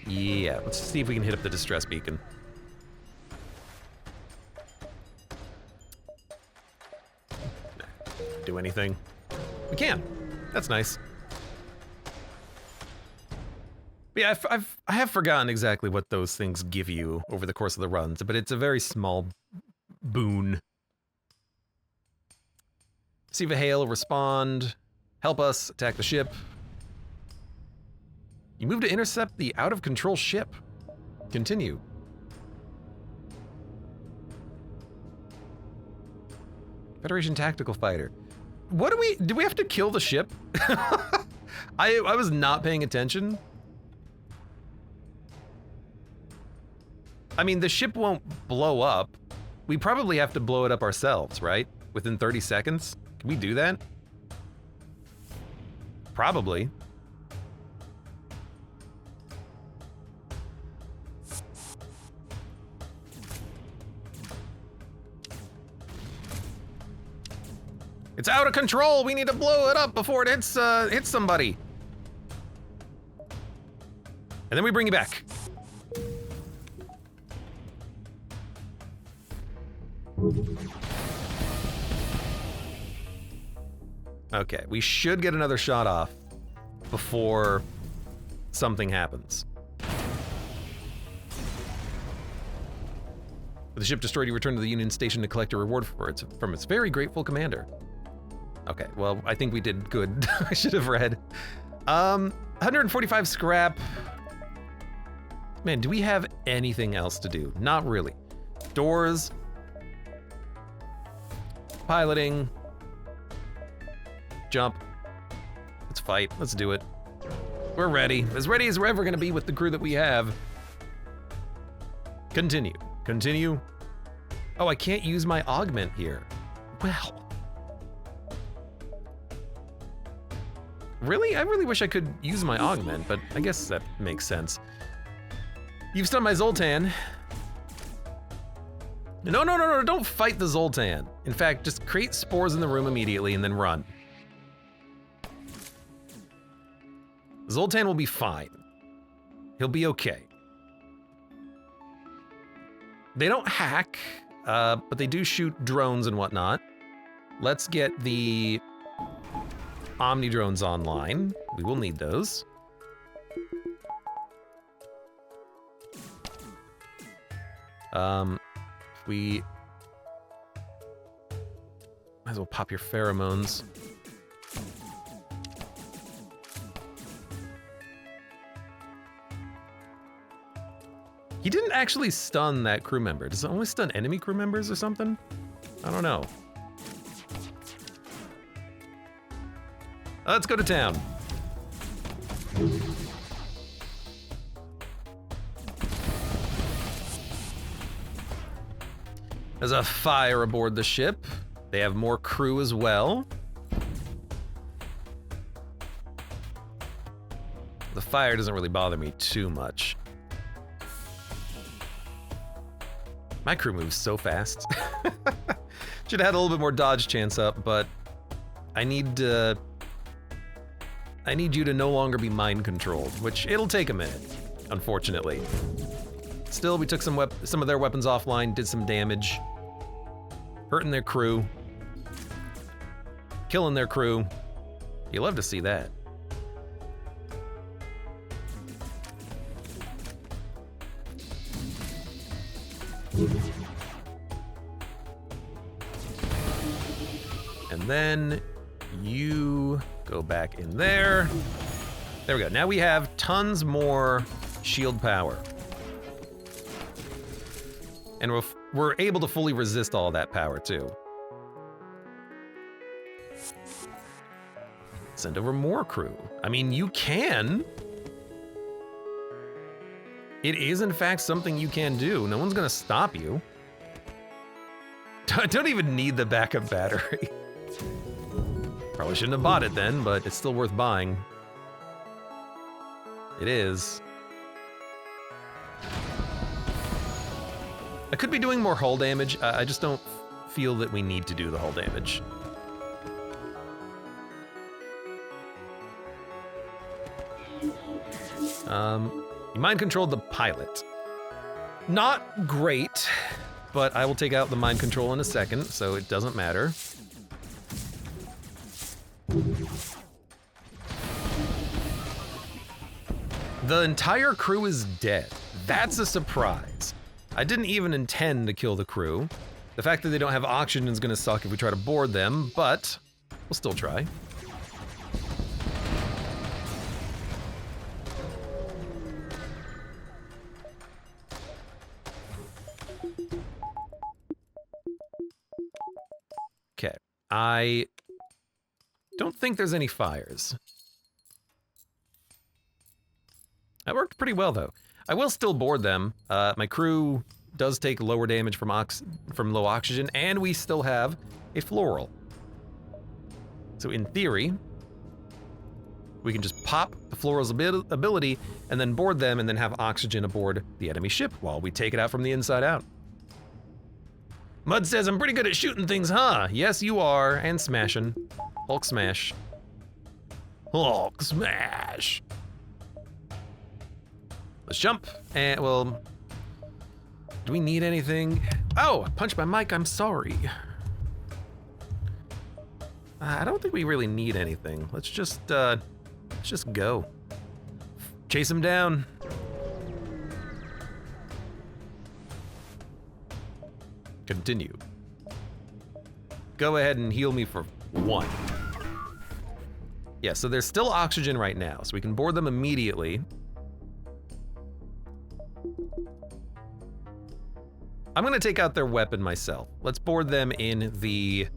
Yeah, let's see if we can hit up the distress beacon. Do anything? We can. That's nice. But yeah, I have forgotten exactly what those things give you over the course of the runs, but it's a very small boon. Receive a hail, respond. Help us attack the ship. You move to intercept the out-of-control ship. Continue. Federation tactical fighter. What do we have to kill the ship? I was not paying attention. I mean, the ship won't blow up. We probably have to blow it up ourselves, right? Within 30 seconds? Can we do that? Probably. It's out of control. We need to blow it up before it hits somebody. And then we bring you back. Okay, we should get another shot off before something happens. With the ship destroyed, you return to the Union Station to collect a reward from its very grateful commander. Okay, well, I think we did good. I should have read. 145 scrap. Man, do we have anything else to do? Not really. Doors. Piloting. Jump. Let's fight. Let's do it. We're ready as we're ever gonna be with the crew that we have. Continue. Continue. Oh, I can't use my augment here. Well. Really? I really wish I could use my augment, but I guess that makes sense. You've stunned my Zoltan. No, don't fight the Zoltan. In fact, just create spores in the room immediately and then run. Zoltan will be fine. He'll be okay. They don't hack, but they do shoot drones and whatnot. Let's get the Omni drones online. We will need those. We might as well pop your pheromones. He didn't actually stun that crew member. Does it only stun enemy crew members or something? I don't know. Let's go to town. There's a fire aboard the ship. They have more crew as well. The fire doesn't really bother me too much. My crew moves so fast. Should have had a little bit more dodge chance up, but I need you to no longer be mind controlled, which it'll take a minute, unfortunately. Still, we took some of their weapons offline, did some damage, hurting their crew, killing their crew. You love to see that. And then you go back in there. There we go. Now we have tons more shield power. And we're able to fully resist all of that power too. Send over more crew. I mean, you can. It is, in fact, something you can do. No one's gonna stop you. I don't even need the backup battery. Probably shouldn't have bought it then, but it's still worth buying. It is. I could be doing more hull damage. I just don't feel that we need to do the hull damage. You mind controlled the pilot. Not great, but I will take out the mind control in a second, so it doesn't matter. The entire crew is dead. That's a surprise. I didn't even intend to kill the crew. The fact that they don't have oxygen is gonna suck if we try to board them, but we'll still try. Okay, I don't think there's any fires. That worked pretty well though. I will still board them. My crew does take lower damage from low oxygen, and we still have a floral. So in theory, we can just pop the floral's ability and then board them and then have oxygen aboard the enemy ship while we take it out from the inside out. Mud says, I'm pretty good at shooting things, huh? Yes, you are, and smashing. Hulk smash. Hulk smash. Let's jump, and well, do we need anything? Oh, I punched my mic, I'm sorry. I don't think we really need anything. Let's just go. Chase him down. Continue. Go ahead and heal me for 1. Yeah, so there's still oxygen right now, so we can board them immediately. I'm gonna take out their weapon myself. Let's board them in the...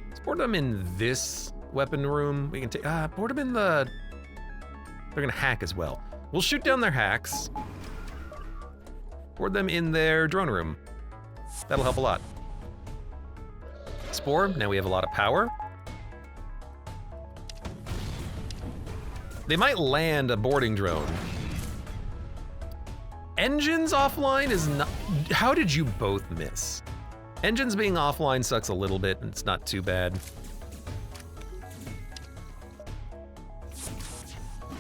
Let's board them in this weapon room. We can take, board them in the... They're gonna hack as well. We'll shoot down their hacks. Board them in their drone room. That'll help a lot. Spore, now we have a lot of power. They might land a boarding drone. Engines offline is not... How did you both miss? Engines being offline sucks a little bit, and it's not too bad.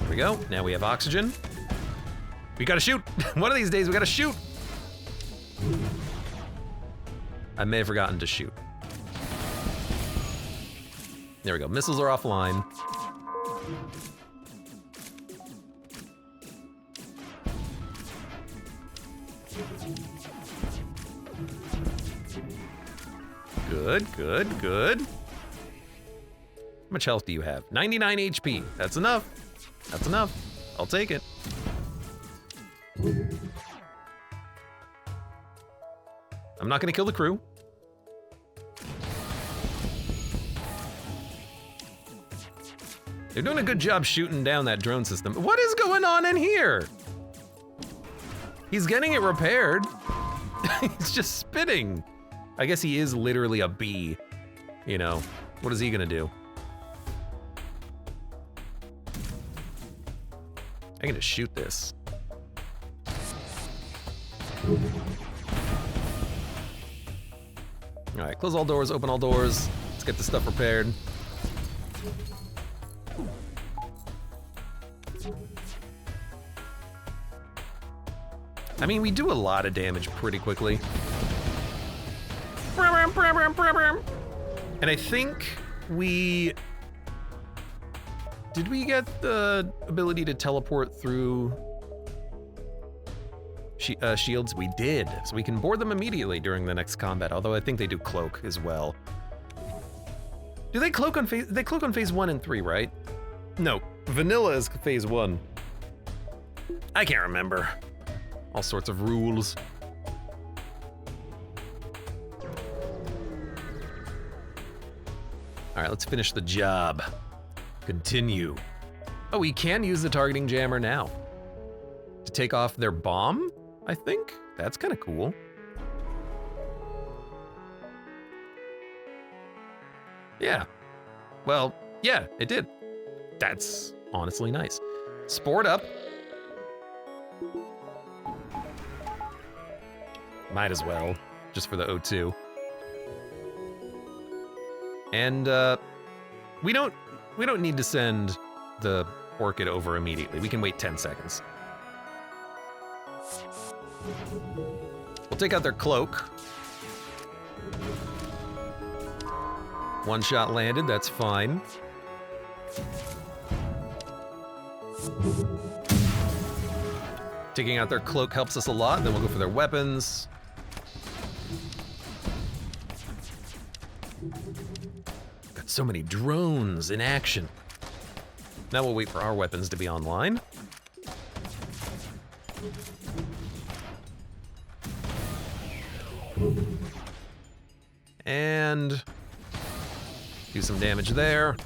There we go. Now we have oxygen. We gotta shoot. One of these days we gotta shoot. I may have forgotten to shoot. There we go. Missiles are offline. Good, good, good. How much health do you have? 99 HP. That's enough. That's enough. I'll take it. I'm not gonna kill the crew. They're doing a good job shooting down that drone system. What is going on in here? He's getting it repaired. He's just spitting. I guess he is literally a bee. You know, what is he gonna do? I can just shoot this. All right, close all doors, open all doors. Let's get this stuff repaired. I mean, we do a lot of damage pretty quickly. And I think we... Did we get the ability to teleport through shields? We did, so we can board them immediately during the next combat, although I think they do cloak as well. Do they cloak on phase... They cloak on phase 1 and 3, right? No, vanilla is phase 1. I can't remember. All sorts of rules. All right, let's finish the job. Continue. Oh, we can use the targeting jammer now to take off their bomb, I think? That's kind of cool. Yeah. Well, yeah, it did. That's honestly nice. Spored up. Might as well, just for the O2. And we don't need to send the orchid over immediately. We can wait 10 seconds. We'll take out their cloak. One shot landed, that's fine. Taking out their cloak helps us a lot, then we'll go for their weapons. Got so many drones in action. Now we'll wait for our weapons to be online. And do some damage there.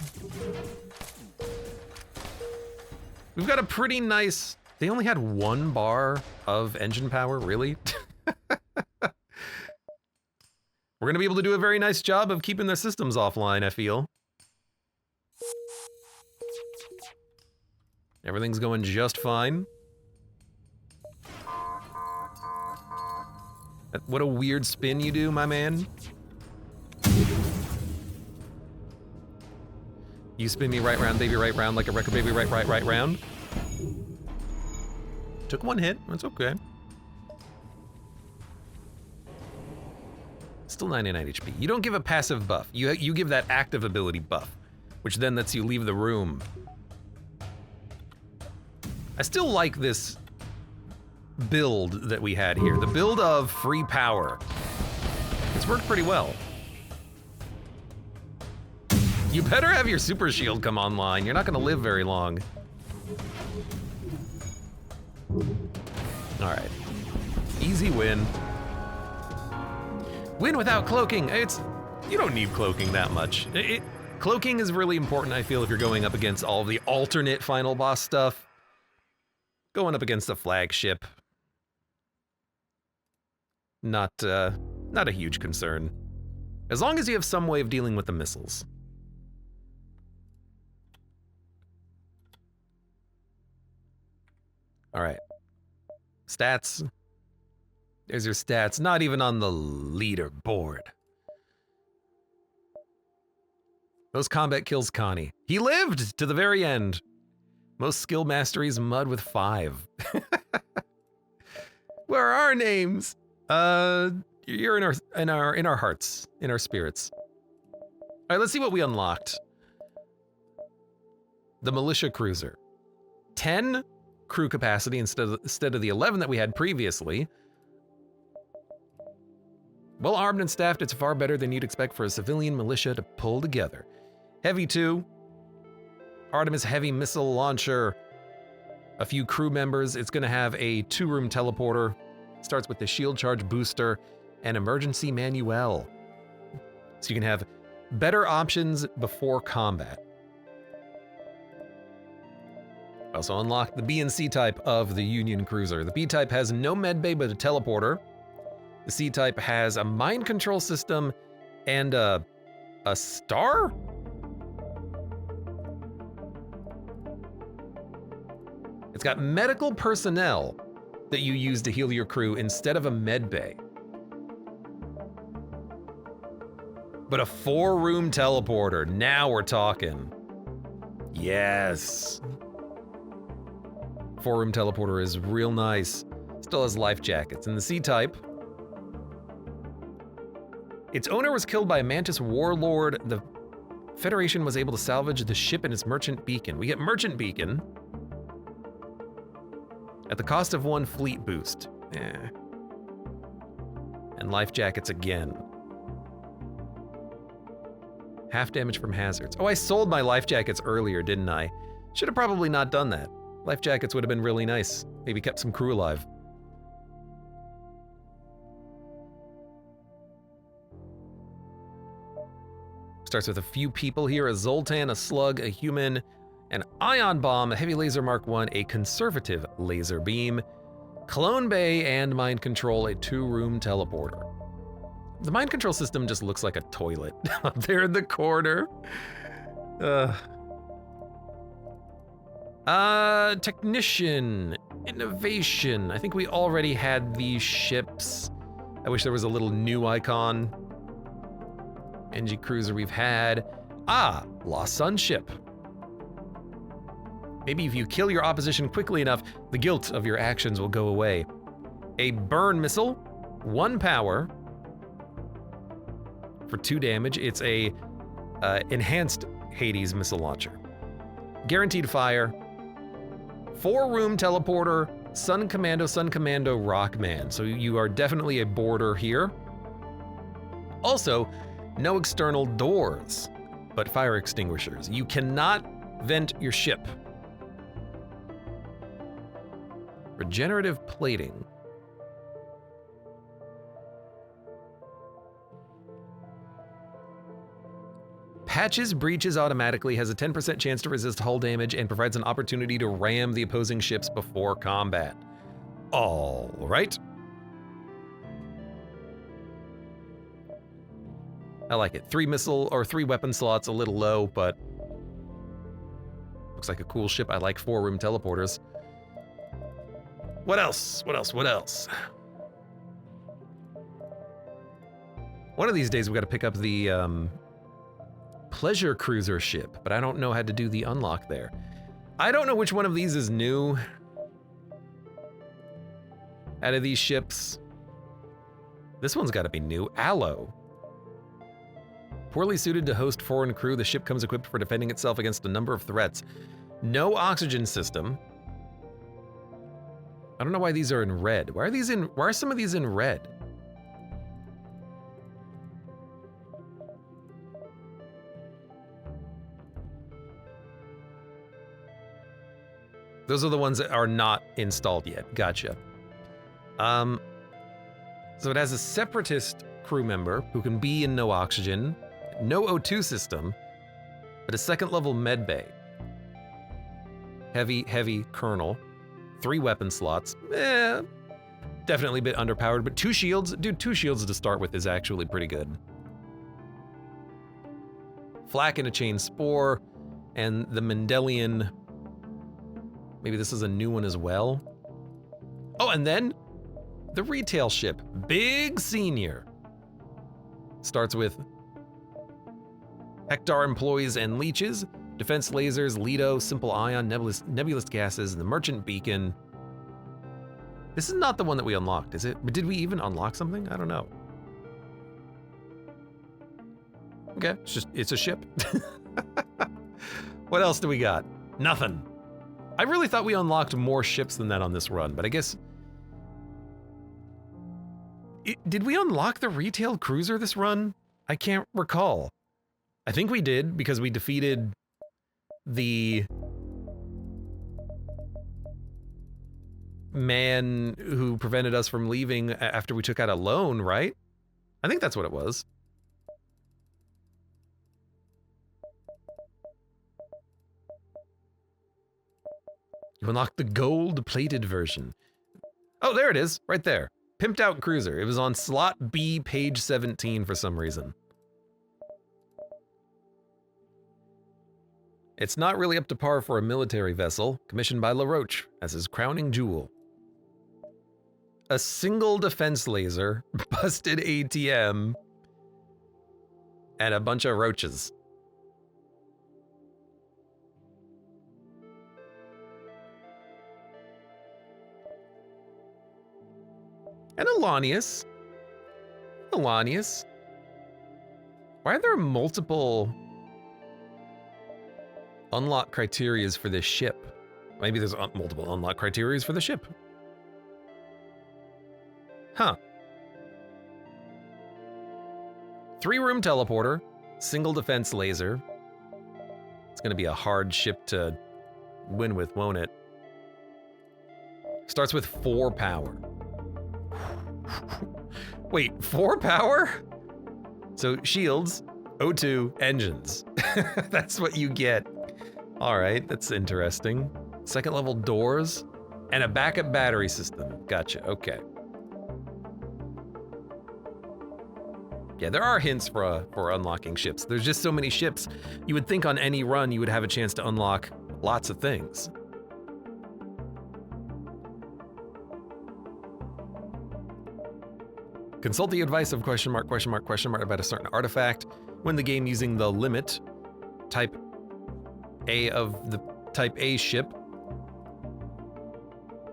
We've got a pretty nice... They only had 1 bar of engine power, really? We're gonna be able to do a very nice job of keeping their systems offline, I feel. Everything's going just fine. What a weird spin you do, my man. You spin me right round, baby, right round, like a record, baby, right round. Took 1 hit, that's okay. Still 99 HP. You don't give a passive buff. You give that active ability buff, which then lets you leave the room. I still like this build that we had here. The build of free power. It's worked pretty well. You better have your super shield come online. You're not gonna live very long. All right, easy win. Win without cloaking. You don't need cloaking that much. Cloaking is really important, I feel, if you're going up against all of the alternate final boss stuff. Going up against a flagship. Not Not a huge concern. As long as you have some way of dealing with the missiles. All right. Stats. There's your stats. Not even on the leaderboard. Most combat kills, Connie. He lived to the very end. Most skill masteries, Mud with 5. Where are our names? You're in our hearts, in our spirits. All right, let's see what we unlocked. The militia cruiser. 10 crew capacity instead of the 11 that we had previously. Well armed and staffed, it's far better than you'd expect for a civilian militia to pull together. Heavy 2. Artemis heavy missile launcher. A few crew members. It's gonna have a 2-room teleporter. Starts with the shield charge booster and emergency manual. So you can have better options before combat. Also unlocked the B and C type of the Union cruiser. The B type has no medbay but a teleporter. The C type has a mind control system and a star? It's got medical personnel that you use to heal your crew instead of a medbay. But a 4-room teleporter, now we're talking. Yes. 4-room teleporter is real nice. Still has life jackets. In the C-type, its owner was killed by a Mantis warlord. The Federation was able to salvage the ship and its merchant beacon. We get merchant beacon at the cost of 1 fleet boost. And life jackets again. Half damage from hazards. Oh, I sold my life jackets earlier, didn't I? Should have probably not done that. Life jackets would have been really nice. Maybe kept some crew alive. Starts with a few people here. A Zoltan, a Slug, a Human, an Ion Bomb, a Heavy Laser Mark 1, a Conservative Laser Beam, Clone Bay, and Mind Control, a 2-room teleporter. The Mind Control system just looks like a toilet up there in the corner. Technician, Innovation. I think we already had these ships. I wish there was a little new icon. NG Cruiser we've had. Lost Sun ship. Maybe if you kill your opposition quickly enough, the guilt of your actions will go away. A burn missile, 1 power for 2 damage. It's a enhanced Hades missile launcher. Guaranteed fire. 4-room teleporter, Sun Commando, Rockman. So you are definitely a boarder here. Also, no external doors, but fire extinguishers. You cannot vent your ship. Regenerative plating. Patches breaches automatically, has a 10% chance to resist hull damage, and provides an opportunity to ram the opposing ships before combat. All right. I like it. 3 missile or 3 weapon slots, a little low, but looks like a cool ship. I like 4-room teleporters. What else? What else? What else? One of these days we got to pick up the pleasure cruiser ship, but I don't know how to do the unlock there. I don't know which one of these is new out of these ships. This one's got to be new. Aloe. Poorly suited to host foreign crew, the ship comes equipped for defending itself against a number of threats. No oxygen system. I don't know why these are in red. Why are some of these in red? Those are the ones that are not installed yet. Gotcha. So it has a separatist crew member who can be in no oxygen, no O2 system, but a 2nd level med bay. Heavy colonel, 3 weapon slots. Definitely a bit underpowered, but 2 shields, dude, 2 shields to start with is actually pretty good. Flak and a chain spore, and the Mendelian, maybe this is a new one as well. Oh, and then the retail ship, Big Senior. Starts with Hectar employees and leeches, defense lasers, Lido, simple ion, nebulous gases, the merchant beacon. This is not the one that we unlocked, is it? But did we even unlock something? I don't know. Okay, it's a ship. What else do we got? Nothing. I really thought we unlocked more ships than that on this run, but I guess... did we unlock the retail cruiser this run? I can't recall. I think we did, because we defeated the man who prevented us from leaving after we took out a loan, right? I think that's what it was. You unlocked the gold-plated version. Oh, there it is, right there. Pimped out cruiser. It was on slot B, page 17 for some reason. It's not really up to par for a military vessel, commissioned by LaRoche as his crowning jewel. A single defense laser, busted ATM, and a bunch of roaches. And Alanius. Alanius. Why are there multiple unlock criterias for this ship? Maybe there's multiple unlock criterias for the ship. Huh. 3-room teleporter, single defense laser. It's gonna be a hard ship to win with, won't it? Starts with 4 power. Wait, 4 power? So shields, O2, engines. That's what you get. All right, that's interesting. 2nd level doors and a backup battery system. Gotcha, okay. Yeah, there are hints for unlocking ships. There's just so many ships. You would think on any run you would have a chance to unlock lots of things. Consult the advice of question mark about a certain artifact when the game using the limit type A of the type A ship.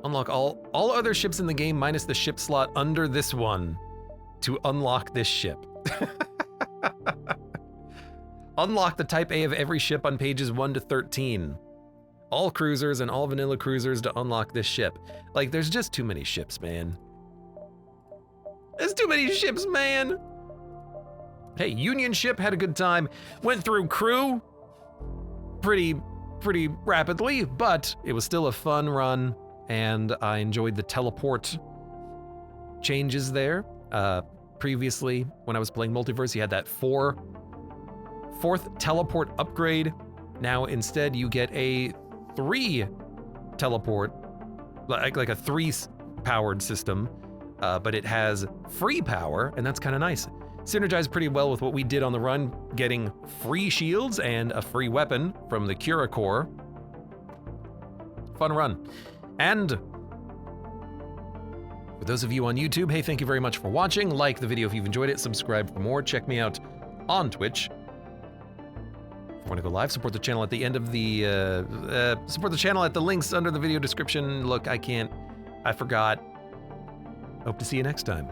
Unlock all other ships in the game minus the ship slot under this one to unlock this ship. Unlock the type A of every ship on pages 1 to 13. All cruisers and all vanilla cruisers to unlock this ship. Like, there's just too many ships, man. There's too many ships, man. Hey, Union ship had a good time. Went through crew pretty rapidly, but it was still a fun run, and I enjoyed the teleport changes there. Previously, when I was playing Multiverse, you had that fourth teleport upgrade. Now instead, you get a 3 teleport, like a 3-powered system. But it has free power, and that's kind of nice. Synergized pretty well with what we did on the run, getting free shields and a free weapon from the Cura Core. Fun run. And for those of you on YouTube, hey, thank you very much for watching. Like the video if you've enjoyed it, subscribe for more. Check me out on Twitch. If you want to go live, support the channel at the end of the, support the channel at the links under the video description. Look, I forgot. Hope to see you next time.